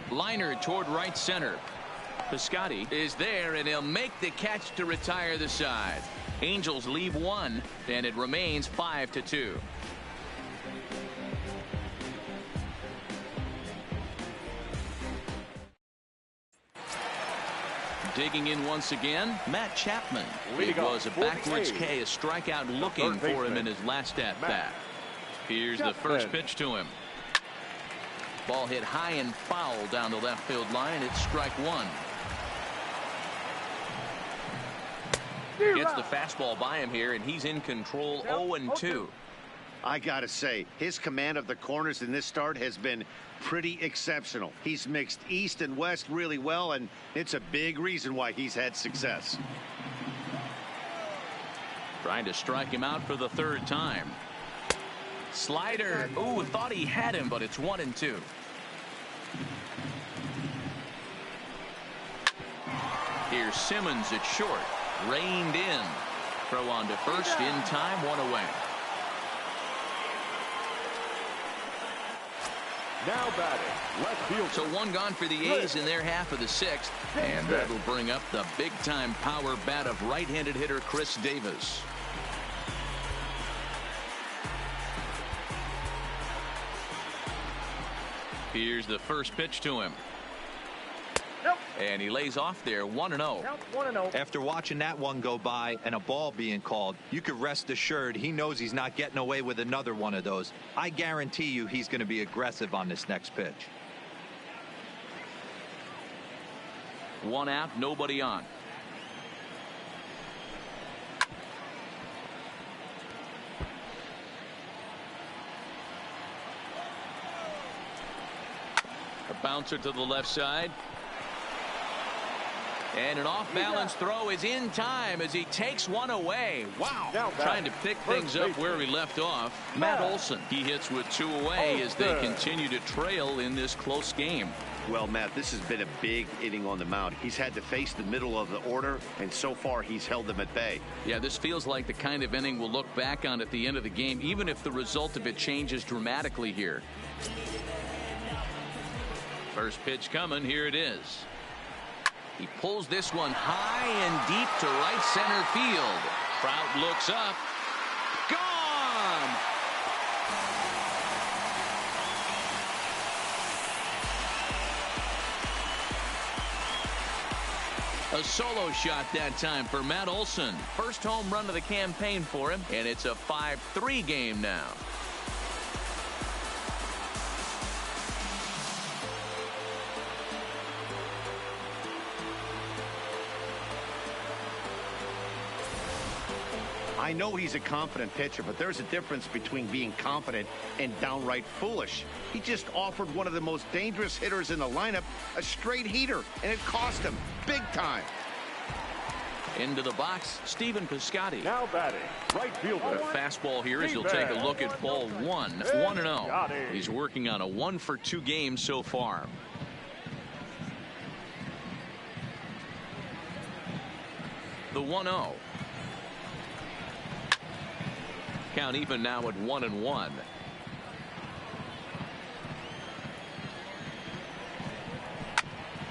Liner toward right center. Piscotty is there, and he'll make the catch to retire the side. Angels leave one, and it remains 5-2. Digging in once again, Matt Chapman. It was a backwards K, a strikeout looking for him in his last at-bat. Here's the first pitch to him. Ball hit high and foul down the left field line. It's strike one. Gets the fastball by him here, and he's in control. 0-2. I gotta say, his command of the corners in this start has been pretty exceptional. He's mixed east and west really well, and it's a big reason why he's had success. Trying to strike him out for the third time. Slider. Ooh, thought he had him, but it's 1-2. Here's Simmons at short. Reined in. Throw on to first in time, one away. Now batting, left field. So one gone for the A's in their half of the sixth, and that'll bring up the big-time power bat of right-handed hitter Chris Davis. Here's the first pitch to him. And he lays off there, 1-0. After watching that one go by and a ball being called, you could rest assured he knows he's not getting away with another one of those. I guarantee you he's going to be aggressive on this next pitch. One out, nobody on. A bouncer to the left side. And an off-balance throw is in time as he takes one away. Wow. Trying to pick things up where he left off. Matt Olson, he hits with two away as they continue to trail in this close game. Well, Matt, this has been a big inning on the mound. He's had to face the middle of the order, and so far he's held them at bay. Yeah, this feels like the kind of inning we'll look back on at the end of the game, even if the result of it changes dramatically here. First pitch coming. Here it is. He pulls this one high and deep to right center field. Trout looks up. Gone! A solo shot that time for Matt Olson. First home run of the campaign for him, and it's a 5-3 game now. I know he's a confident pitcher, but there's a difference between being confident and downright foolish. He just offered one of the most dangerous hitters in the lineup a straight heater, and it cost him big time. Into the box, Stephen Piscotty. Now batting, right fielder. Fastball here as he'll take a look at ball one. 1-0. He's working on a 1-for-2 game so far. The 1-0. Count even now at 1-1.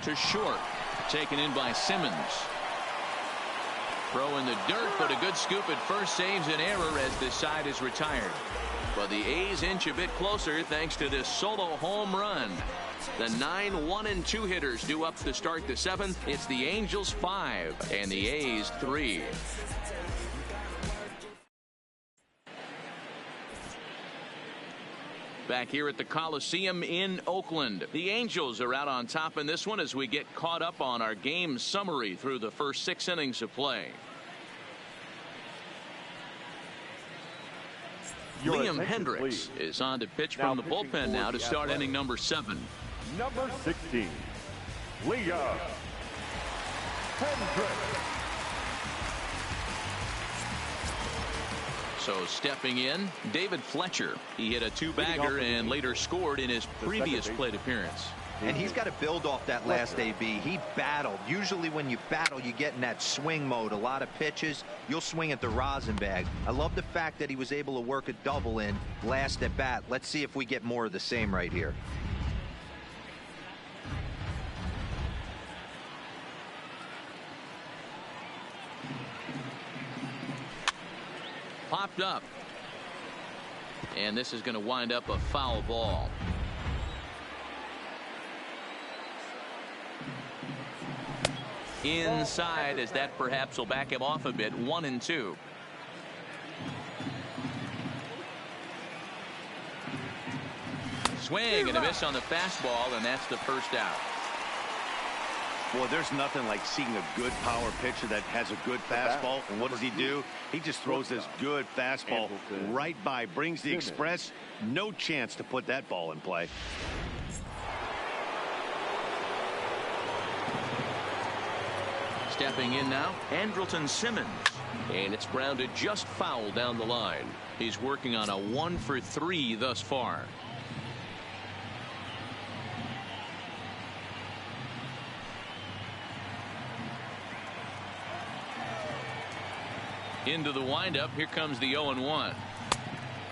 To short. Taken in by Simmons. Throw in the dirt, but a good scoop at first saves an error as this side is retired. But the A's inch a bit closer thanks to this solo home run. The 9-1-2 hitters due up to start the seventh. It's the Angels 5 and the A's 3. Back here at the Coliseum in Oakland. The Angels are out on top in this one as we get caught up on our game summary through the first 6 innings of play. Liam Hendricks is on to pitch from the bullpen now to start inning number 7. Number 16, Liam Hendricks. So stepping in, David Fletcher. He hit a 2-bagger and later scored in his previous plate appearance. And he's got to build off that last AB. He battled. Usually when you battle, you get in that swing mode. A lot of pitches, you'll swing at the rosin bag. I love the fact that he was able to work a double in last at bat. Let's see if we get more of the same right here. popped up. And this is going to wind up a foul ball. Inside, as that perhaps will back him off a bit. 1-2. Swing and a miss on the fastball, and that's the first out. Well, there's nothing like seeing a good power pitcher that has a good fastball. And what does he do? He just throws this good fastball right by, brings the express. No chance to put that ball in play. Stepping in now, Andrelton Simmons. And it's grounded just foul down the line. He's working on a 1-for-3 thus far. Into the windup. Here comes the 0-1.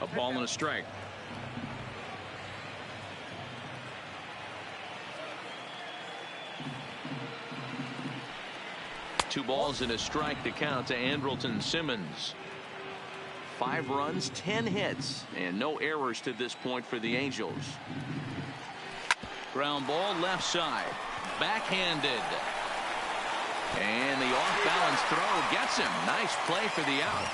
A ball and a strike. Two balls and a strike to count to Andrelton Simmons. 5 runs, 10 hits, and no errors to this point for the Angels. Ground ball left side. Backhanded. And the off-balance throw gets him. Nice play for the out.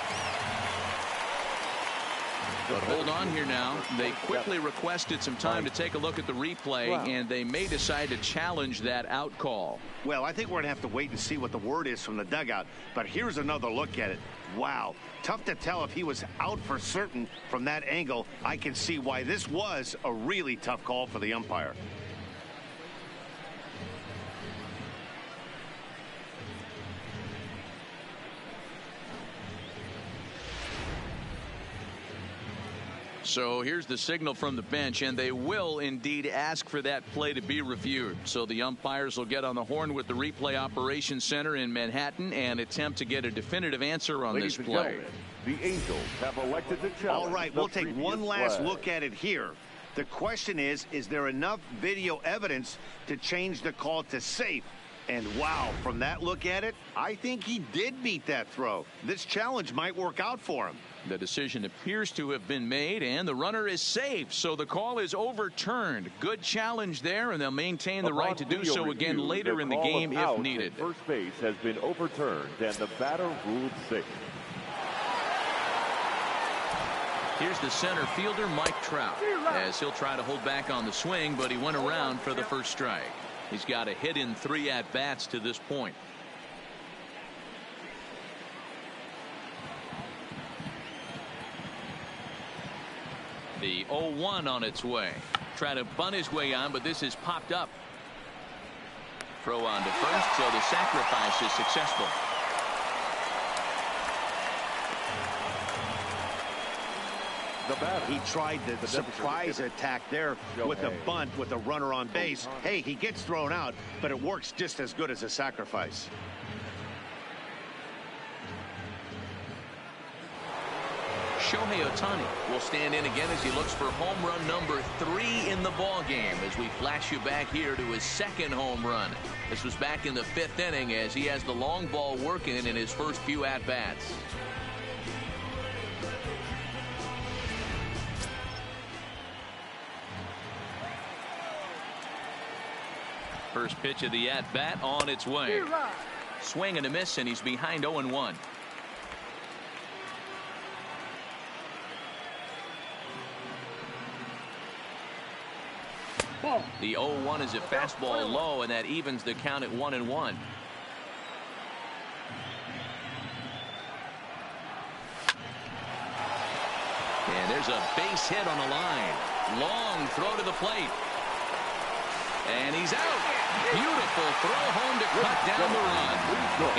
But hold on here now. They quickly requested some time to take a look at the replay, and they may decide to challenge that out call. Well, I think we're going to have to wait and see what the word is from the dugout. But here's another look at it. Wow. Tough to tell if he was out for certain from that angle. I can see why this was a really tough call for the umpire. So here's the signal from the bench, and they will indeed ask for that play to be reviewed. So the umpires will get on the horn with the replay operations center in Manhattan and attempt to get a definitive answer on this play. The Angels have elected to challenge. All right, we'll take one last look at it here. The question is there enough video evidence to change the call to safe? And wow, from that look at it, I think he did beat that throw. This challenge might work out for him. The decision appears to have been made, and the runner is safe, so the call is overturned. Good challenge there, and they'll maintain the right to do so again later in the game if needed. First base has been overturned, and the batter ruled safe. Here's the center fielder, Mike Trout, as he'll try to hold back on the swing, but he went around for the first strike. He's got a hit in 3 at-bats to this point. The 0-1 on its way. Trying to bunt his way on, but this is popped up. Throw on to first, so the sacrifice is successful. He tried the surprise attack there with a bunt with a runner on base. Hey, he gets thrown out, but it works just as good as a sacrifice. Shohei Ohtani will stand in again as he looks for home run number 3 in the ball game as we flash you back here to his second home run. This was back in the 5th inning as he has the long ball working in his first few at-bats. First pitch of the at-bat on its way. Swing and a miss, and he's behind 0-1. The 0-1 is a fastball low, and that evens the count at 1-1. And there's a base hit on the line. Long throw to the plate. And he's out. Beautiful throw home to cut down the run.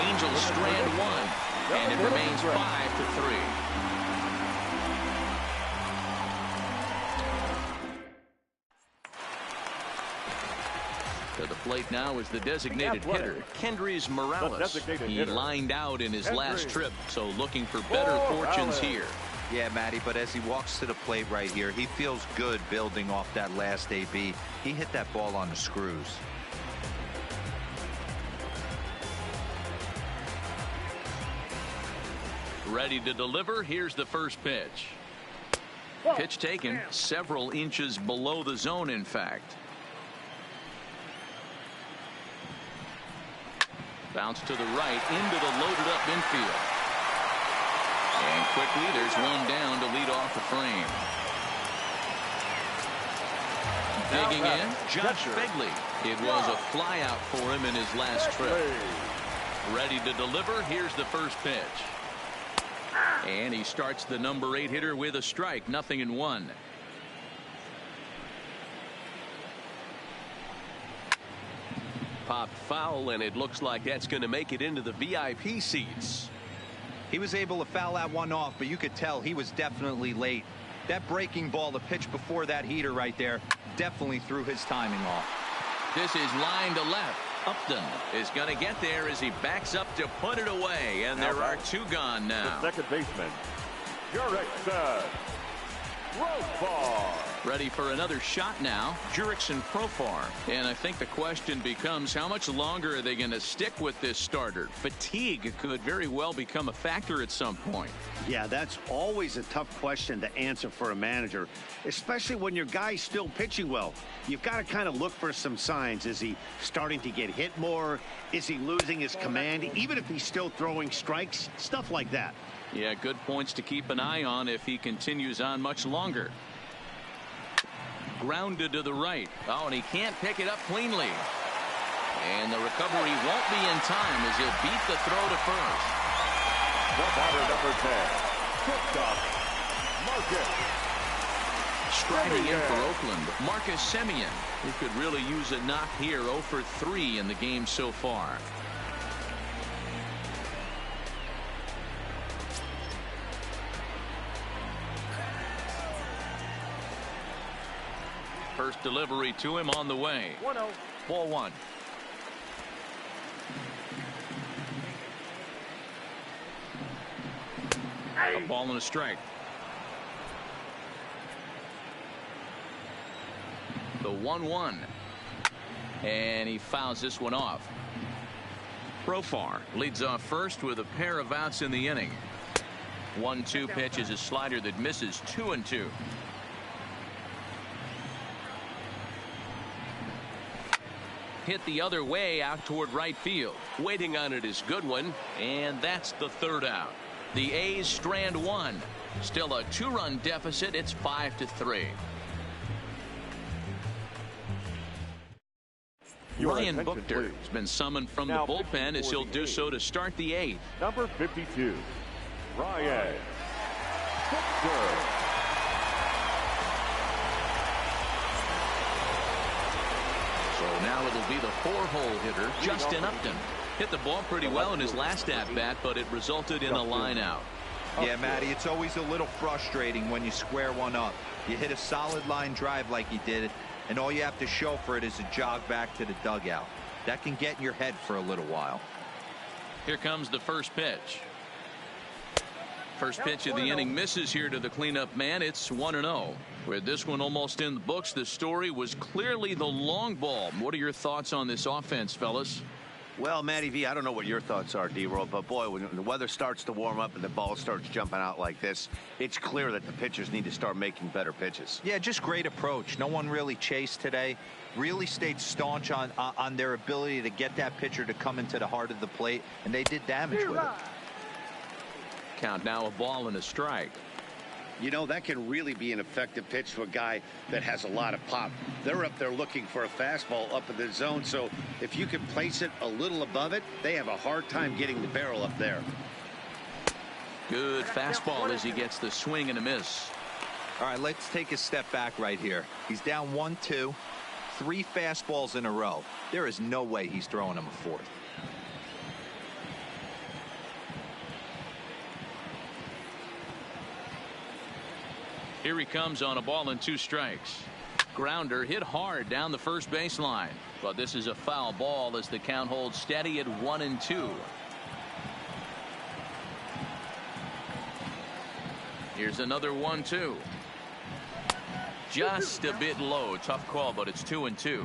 Angels strand 1, and it remains 5-3. To the plate now is the designated hitter, Kendrys Morales. He lined out in his last trip, so looking for better fortunes here. Yeah, Matty, but as he walks to the plate right here, he feels good building off that last AB. He hit that ball on the screws. Ready to deliver. Here's the first pitch. Pitch taken several inches below the zone, in fact. Bounce to the right into the loaded up infield. And quickly there's one down to lead off the frame. Digging in, Josh Begley. It was a fly out for him in his last trip. Ready to deliver. Here's the first pitch. And he starts the number 8 hitter with a strike. 0-1. Popped foul, and it looks like that's going to make it into the VIP seats. He was able to foul that one off, but you could tell he was definitely late. That breaking ball, the pitch before that heater right there, definitely threw his timing off. This is line to left. Upton is going to get there as he backs up to put it away, and there are 2 gone now. The second baseman, Jurickson Profar. Ready for another shot now, Jurickson Profar. And I think the question becomes, how much longer are they going to stick with this starter? Fatigue could very well become a factor at some point. Yeah, that's always a tough question to answer for a manager, especially when your guy's still pitching well. You've got to kind of look for some signs. Is he starting to get hit more? Is he losing his command, even if he's still throwing strikes? Stuff like that. Yeah, good points to keep an eye on if he continues on much longer. Grounded to the right. Oh, and he can't pick it up cleanly. And the recovery won't be in time as he'll beat the throw to first. The batter, number 10, shortstop, Marcus. Striding in for Oakland, Marcus Semien, who could really use a knock here. 0 for 3 in the game so far. First delivery to him on the way. 1-0. Ball 1. A ball and a strike. The 1-1. And he fouls this one off. Profar leads off first with a pair of outs in the inning. 1-2 pitch is a slider that misses. 2-2. Hit the other way out toward right field. Waiting on it is Goodwin. And that's the third out. The A's strand 1. Still a 2-run deficit. It's 5-3. Ryan Buchter has been summoned from the bullpen as he'll do so to start the 8th. Number 52, Ryan Buchter. So now it'll be the 4-hole hitter, Justin Upton. Hit the ball pretty well in his last at-bat, but it resulted in a line out. Yeah, Matty, it's always a little frustrating when you square one up. You hit a solid line drive like he did, and all you have to show for it is a jog back to the dugout. That can get in your head for a little while. Here comes the first pitch. First pitch of the inning misses here to the cleanup man. It's 1-0. With this one almost in the books, the story was clearly the long ball. What are your thoughts on this offense, fellas? Well, Matty V, I don't know what your thoughts are, D-Roll, but boy, when the weather starts to warm up and the ball starts jumping out like this, it's clear that the pitchers need to start making better pitches. Yeah, just great approach. No one really chased today. Really stayed staunch on their ability to get that pitcher to come into the heart of the plate, and they did damage with it. Count now, a ball and a strike. You know, that can really be an effective pitch to a guy that has a lot of pop. They're up there looking for a fastball up in the zone, so if you can place it a little above it, they have a hard time getting the barrel up there. Good fastball as he gets the swing and a miss. All right, let's take a step back right here. He's down 1-2, 3 fastballs in a row. There is no way he's throwing him a 4th. Here he comes on a ball and 2 strikes. Grounder hit hard down the first baseline, but this is a foul ball as the count holds steady at 1-2. Here's another 1-2. Just a bit low. Tough call, but it's 2-2.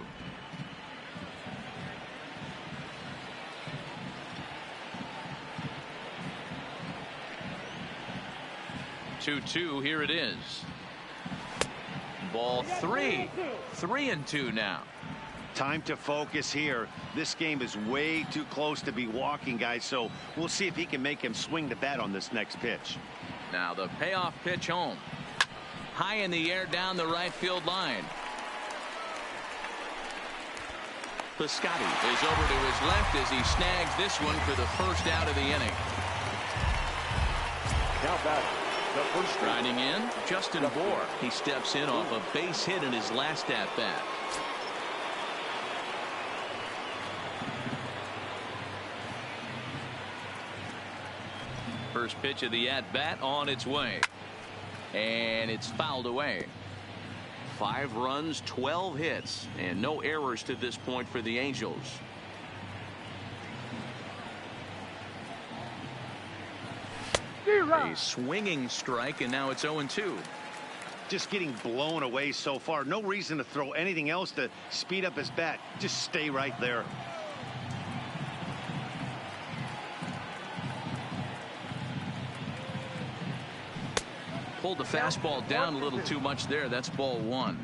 2-2. Here it is. Ball 3. 3-2 now. Time to focus here. This game is way too close to be walking, guys, so we'll see if he can make him swing the bat on this next pitch. Now the payoff pitch home. High in the air down the right field line. Piscotty is over to his left as he snags this one for the first out of the inning. Now back, the first Riding in, Justin Bohr. He steps in off a base hit in his last at-bat. First pitch of the at-bat on its way. And it's fouled away. 5 runs, 12 hits, and no errors to this point for the Angels. A swinging strike, and now it's 0-2. Just getting blown away so far. No reason to throw anything else to speed up his bat. Just stay right there. Pulled the fastball down a little too much there. That's ball 1.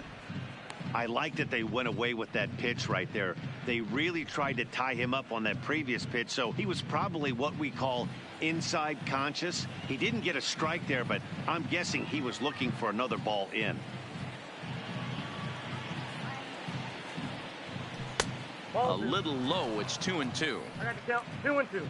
I like that they went away with that pitch right there. They really tried to tie him up on that previous pitch, so he was probably what we call inside conscious. He didn't get a strike there, but I'm guessing he was looking for another ball in. A little low. It's 2-2. I got to count 2-2.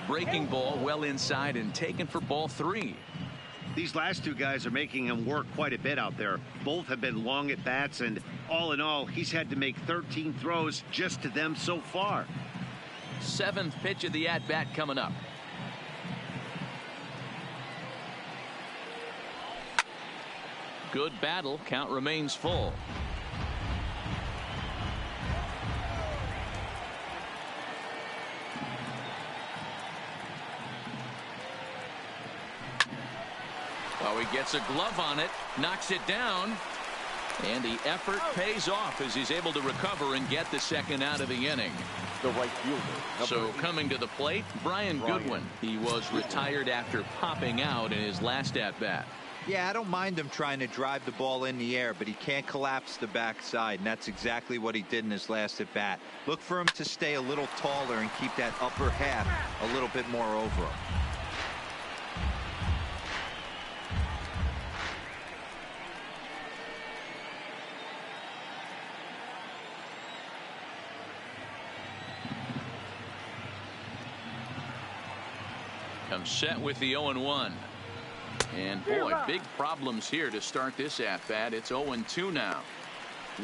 Breaking ball well inside and taken for ball 3. These last two guys are making him work quite a bit out there. Both have been long at bats, and all in all, he's had to make 13 throws just to them so far. 7th pitch of the at-bat coming up. Good battle. Count remains full. Oh, he gets a glove on it, knocks it down, and the effort pays off as he's able to recover and get the second out of the inning. The right fielder. So coming to the plate, Brian Goodwin. He was retired after popping out in his last at-bat. Yeah, I don't mind him trying to drive the ball in the air, but he can't collapse the backside, and that's exactly what he did in his last at-bat. Look for him to stay a little taller and keep that upper half a little bit more over him. Comes set with the 0-1. And boy, big problems here to start this at-bat. It's 0-2 now.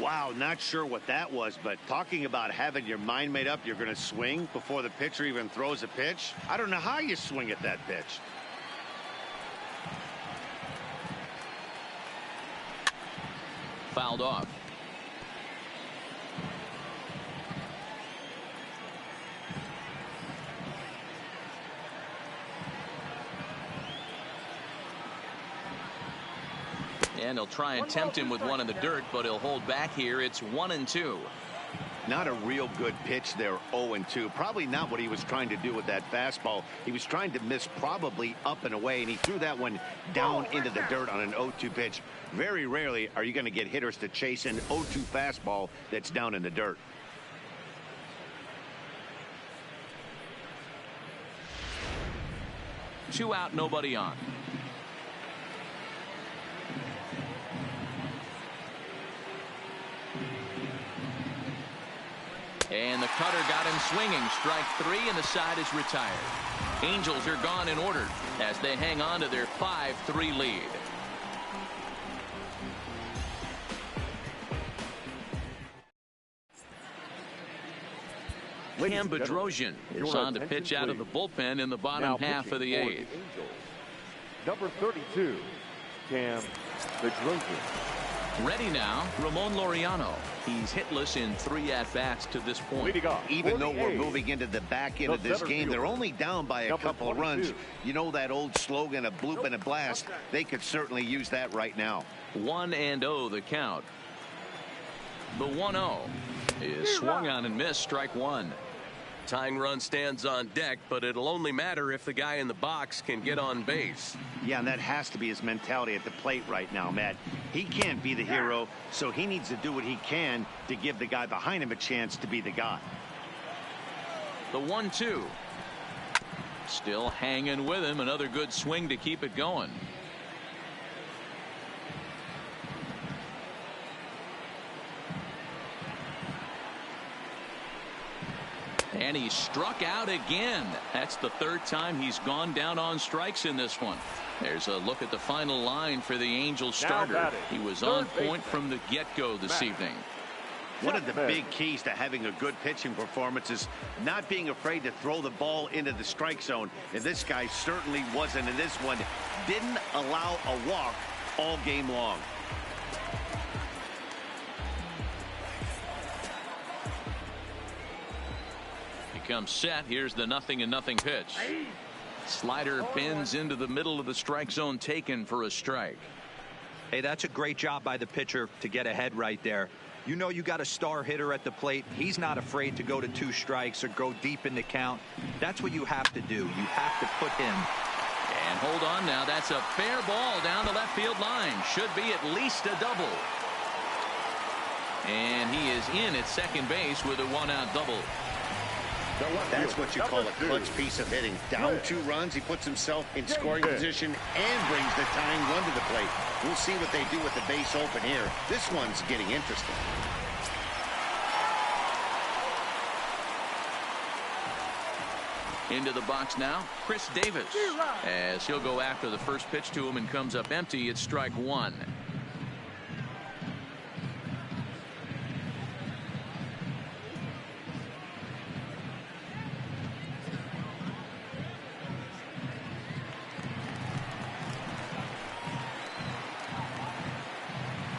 Wow, not sure what that was, but talking about having your mind made up you're going to swing before the pitcher even throws a pitch. I don't know how you swing at that pitch. Fouled off. And he'll try and tempt him with one in the dirt, but he'll hold back here. It's 1-2. Not a real good pitch there, 0-2. Probably not what he was trying to do with that fastball. He was trying to miss probably up and away, and he threw that one down into the dirt on an 0-2 pitch. Very rarely are you going to get hitters to chase an 0-2 fastball that's down in the dirt. Two out, nobody on. And the cutter got him swinging. Strike 3, and the side is retired. Angels are gone in order as they hang on to their 5-3 lead. Cam Bedrosian is on to pitch out of the bullpen in the bottom half of the 8th. Number 32, Cam Bedrosian. Ready now, Ramon Laureano. He's hitless in 3 at-bats to this point. Leading off, Even though we're moving into the back end of this game, they're only down by a couple of runs. You know that old slogan, a bloop and a blast? They could certainly use that right now. 1-0 the count. The 1-0 is swung on and missed, strike one. Tying run stands on deck, but it'll only matter if the guy in the box can get on base. Yeah, and that has to be his mentality at the plate right now, Matt. He can't be the hero, so he needs to do what he can to give the guy behind him a chance to be the guy. The 1-2. Still hanging with him. Another good swing to keep it going. And he struck out again. That's the 3rd time he's gone down on strikes in this one. There's a look at the final line for the Angels starter. He was on point from the get-go this evening. One of the big keys to having a good pitching performance is not being afraid to throw the ball into the strike zone. And this guy certainly wasn't in this one. Didn't allow a walk all game long. Comes set. Here's the 0-0 pitch. Slider bends into the middle of the strike zone, taken for a strike. Hey, that's a great job by the pitcher to get ahead right there. You know you got a star hitter at the plate. He's not afraid to go to 2 strikes or go deep in the count. That's what you have to do. You have to put him. And hold on now. That's a fair ball down the left field line. Should be at least a double. And he is in at second base with a 1-out double. That's what you call a clutch piece of hitting. Down 2 runs, he puts himself in scoring position and brings the tying run to the plate. We'll see what they do with the base open here. This one's getting interesting. Into the box now, Chris Davis. As he'll go after the first pitch to him and comes up empty, it's strike one.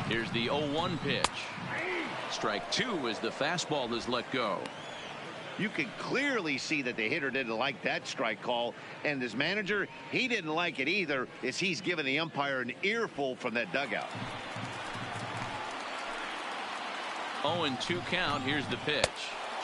Here's the 0-1 pitch. Strike two as the fastball is let go. You can clearly see that the hitter didn't like that strike call, and his manager, he didn't like it either, as he's giving the umpire an earful from that dugout. 0-2 count. Here's the pitch.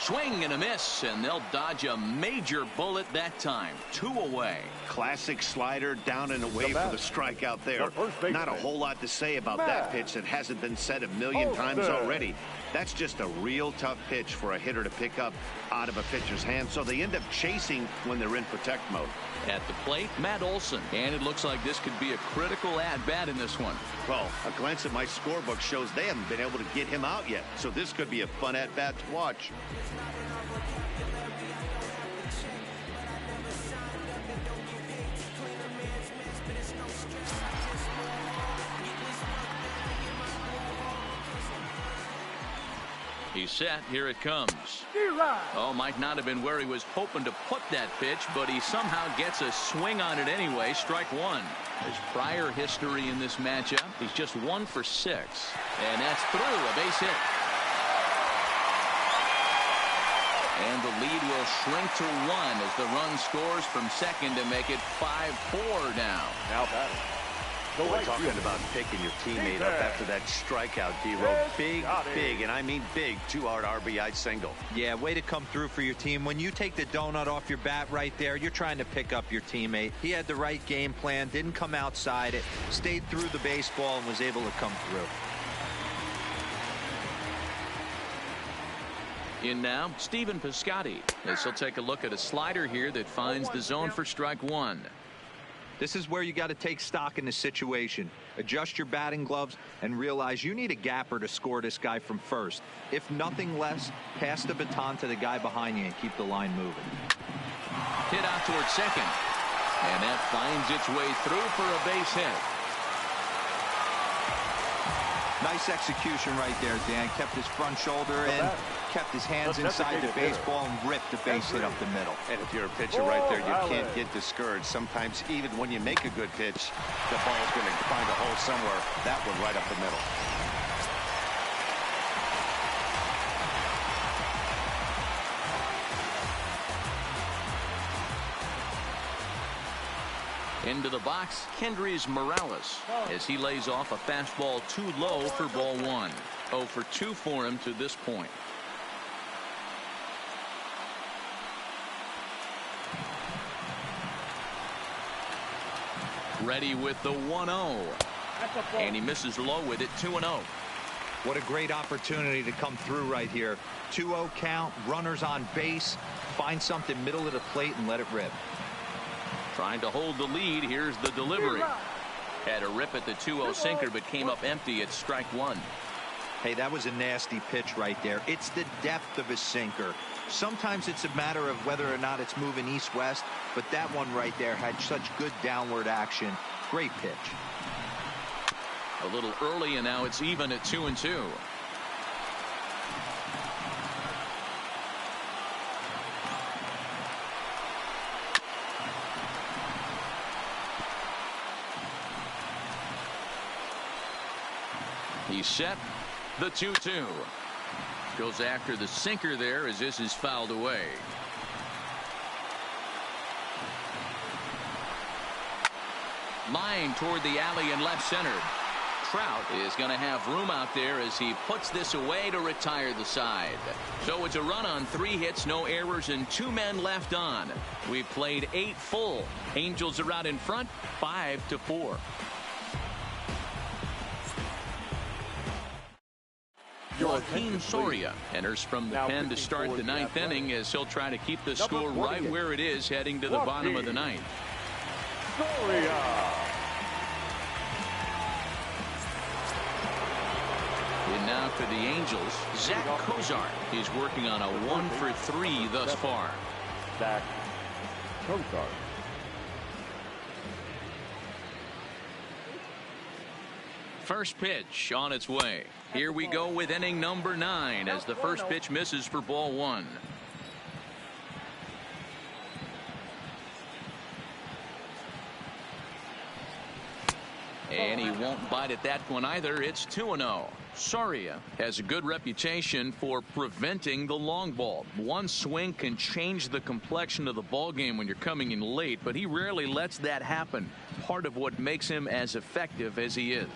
Swing and a miss, and they'll dodge a major bullet that time. 2 away. Classic slider down and away for the strikeout there. Not a whole lot to say about that pitch that hasn't been said a million times already. That's just a real tough pitch for a hitter to pick up out of a pitcher's hand, so they end up chasing when they're in protect mode. At the plate, Matt Olson, and it looks like this could be a critical at-bat in this one. Well, a glance at my scorebook shows they haven't been able to get him out yet, so this could be a fun at-bat to watch. He's set. Here it comes. Oh, might not have been where he was hoping to put that pitch, but he somehow gets a swing on it anyway. Strike one. His prior history in this matchup, he's just 1 for 6. And that's through. A base hit. And the lead will shrink to 1 as the run scores from second to make it 5-4 now. Now batting. We're talking about picking your teammate up after that strikeout, D-Row. Big, and I mean big, 2-out RBI single. Yeah, way to come through for your team. When you take the donut off your bat right there, you're trying to pick up your teammate. He had the right game plan, didn't come outside it, stayed through the baseball, and was able to come through. In now, Stephen Piscotty. As he'll take a look at a slider here that finds the zone for strike one. This is where you got to take stock in the situation. Adjust your batting gloves and realize you need a gapper to score this guy from first. If nothing less, pass the baton to the guy behind you and keep the line moving. Hit out towards second. And that finds its way through for a base hit. Nice execution right there, Dan. Kept his front shoulder in, kept his hands inside the baseball, and ripped the base hit up the middle. And if you're a pitcher right there, you can't get discouraged. Sometimes even when you make a good pitch, the ball's going to find a hole somewhere. That one right up the middle. Into the box, Kendrys Morales, as he lays off a fastball too low for ball one. 0 for 2 for him to this point. Ready with the 1-0. And he misses low with it, 2-0. What a great opportunity to come through right here. 2-0 count, runners on base. Find something middle of the plate and let it rip. Trying to hold the lead. Here's the delivery. Had a rip at the 2-0 sinker, but came up empty at strike one. Hey, that was a nasty pitch right there. It's the depth of a sinker. Sometimes it's a matter of whether or not it's moving east-west, but that one right there had such good downward action. Great pitch. A little early, and now it's even at 2-2. He's set. The 2-2. Goes after the sinker there as this is fouled away. Line toward the alley and left center. Trout is going to have room out there as he puts this away to retire the side. So it's a run on 3 hits, no errors, and 2 men left on. We've played 8 full. Angels are out in front, 5-4. Joaquin Soria enters from the pen to start the 9th inning as he'll try to keep the score right where it is heading to the bottom of the 9th. Soria. And now for the Angels, Zach Cozart is working on a 1 for 3 thus far. Zach Cozart. First pitch on its way. Here we go with inning number 9 as the first pitch misses for ball 1. And he won't bite at that one either. It's 2-0. Soria has a good reputation for preventing the long ball. One swing can change the complexion of the ball game when you're coming in late, but he rarely lets that happen. Part of what makes him as effective as he is.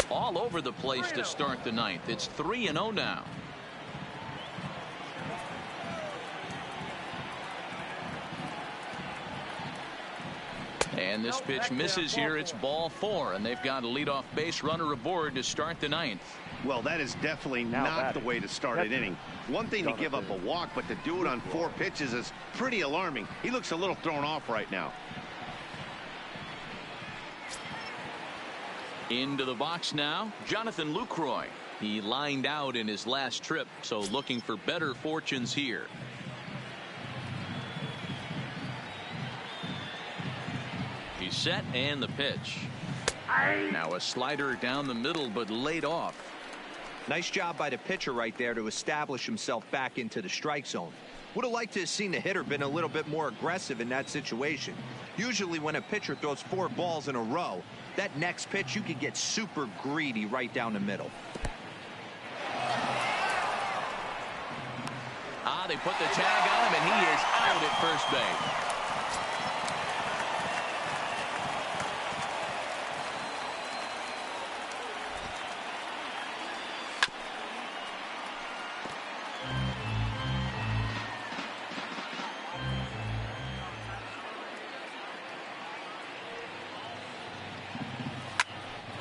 All over the place to start the 9th. It's 3-0 now. And this pitch misses here. It's ball 4, and they've got a leadoff base runner aboard to start the 9th. Well, that is definitely not the way to start an inning. One thing to give up a walk, but to do it on 4 pitches is pretty alarming. He looks a little thrown off right now. Into the box now, Jonathan Lucroy. He lined out in his last trip, so looking for better fortunes here. He's set, and the pitch. Now a slider down the middle, but laid off. Nice job by the pitcher right there to establish himself back into the strike zone. Would have liked to have seen the hitter been a little bit more aggressive in that situation. Usually when a pitcher throws 4 balls in a row, that next pitch you could get super greedy right down the middle. They put the tag on him, and he is out at first base.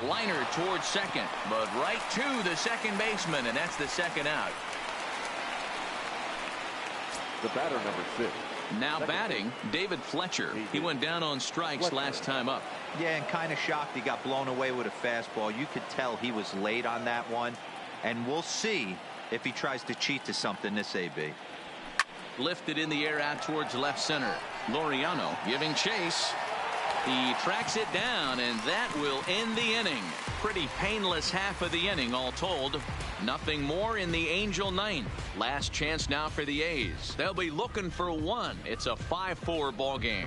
Liner towards second, but right to the second baseman, and that's the second out. The batter, number 6. Now batting, David Fletcher. He went down on strikes last time up. Yeah, and kind of shocked he got blown away with a fastball. You could tell he was late on that one, and we'll see if he tries to cheat to something this AB. Lifted in the air out towards left center. Laureano giving chase. He tracks it down, and that will end the inning. Pretty painless half of the inning, all told. Nothing more in the Angel 9th. Last chance now for the A's. They'll be looking for 1. It's a 5-4 ball game.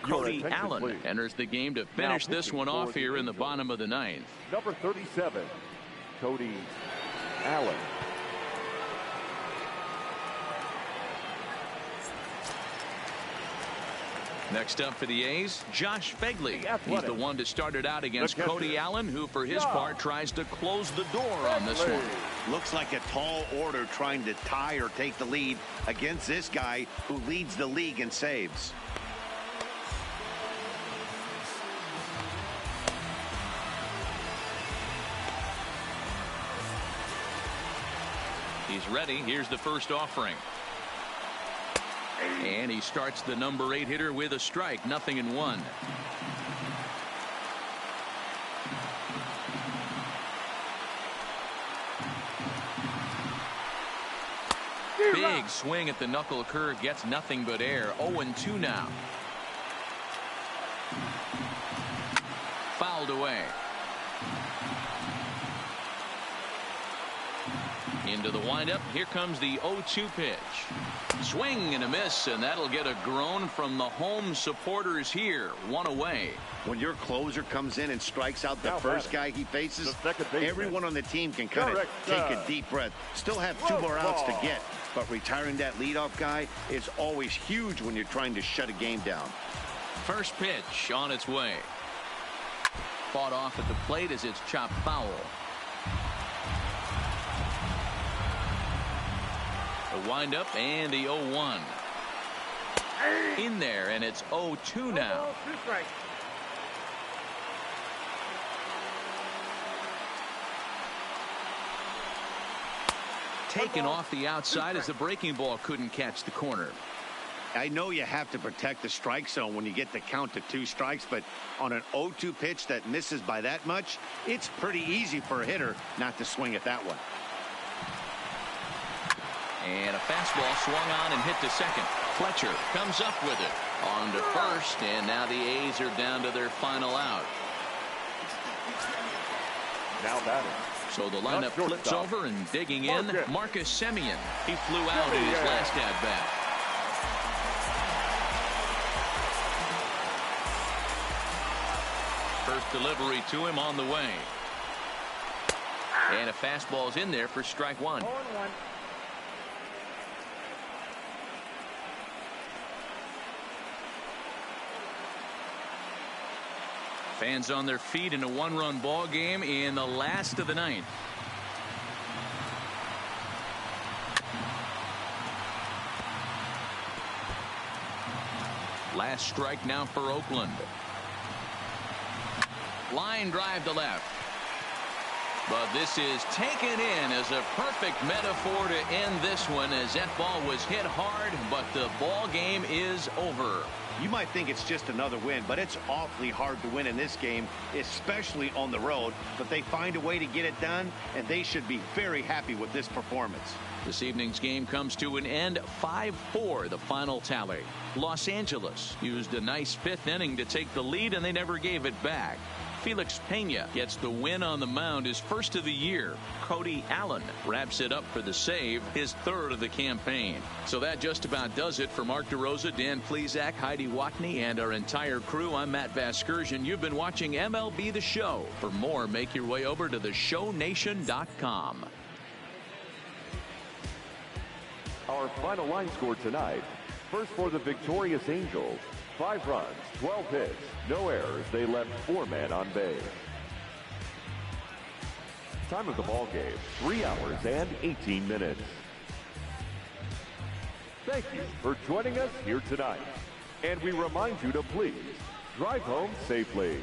Cody Allen please. enters the game to finish this one off here in the bottom of the ninth. Number 37, Cody Allen. Next up for the A's, Josh Begley. He's the one to start it out against Cody Allen, who for his part tries to close the door on this one. Looks like a tall order trying to tie or take the lead against this guy who leads the league in saves. He's ready. Here's the first offering. And he starts the number 8 hitter with a strike. 0-1. Big swing at the knuckle curve. Gets nothing but air. 0-2 now. Fouled away. Into the windup. Here comes the 0-2 pitch. Swing and a miss, and that'll get a groan from the home supporters here. 1 away. When your closer comes in and strikes out the first guy he faces, everyone on the team can kind of take a deep breath. Still have 2 more outs to get, but retiring that leadoff guy is always huge when you're trying to shut a game down. First pitch on its way. Fought off at the plate as it's chopped foul. The windup and the 0-1. In there, and it's 0-2 now. Taken off the outside as the breaking ball couldn't catch the corner. I know you have to protect the strike zone when you get the count to 2 strikes, but on an 0-2 pitch that misses by that much, it's pretty easy for a hitter not to swing at that one. And a fastball swung on and hit to second. Fletcher comes up with it. On to first, and now the A's are down to their final out. Now batting. So the lineup flips over, and digging in, Marcus Semien. He flew out in his last at-bat. First delivery to him on the way. And a fastball's in there for strike 1. Fans on their feet in a 1-run ball game in the last of the ninth. Last strike now for Oakland. Line drive to left. But this is taken in as a perfect metaphor to end this one, as that ball was hit hard, but the ball game is over. You might think it's just another win, but it's awfully hard to win in this game, especially on the road. But they find a way to get it done, and they should be very happy with this performance. This evening's game comes to an end. 5-4 the final tally. Los Angeles used a nice 5th inning to take the lead, and they never gave it back. Felix Pena gets the win on the mound, his first of the year. Cody Allen wraps it up for the save, his 3rd of the campaign. So that just about does it for Mark DeRosa, Dan Plesac, Heidi Watney, and our entire crew. I'm Matt Vasgersian. You've been watching MLB The Show. For more, make your way over to theshownation.com. Our final line score tonight. First for the victorious Angels. 5 runs, 12 hits, no errors. They left 4 men on base. Time of the ball game, 3 hours and 18 minutes. Thank you for joining us here tonight. And we remind you to please drive home safely.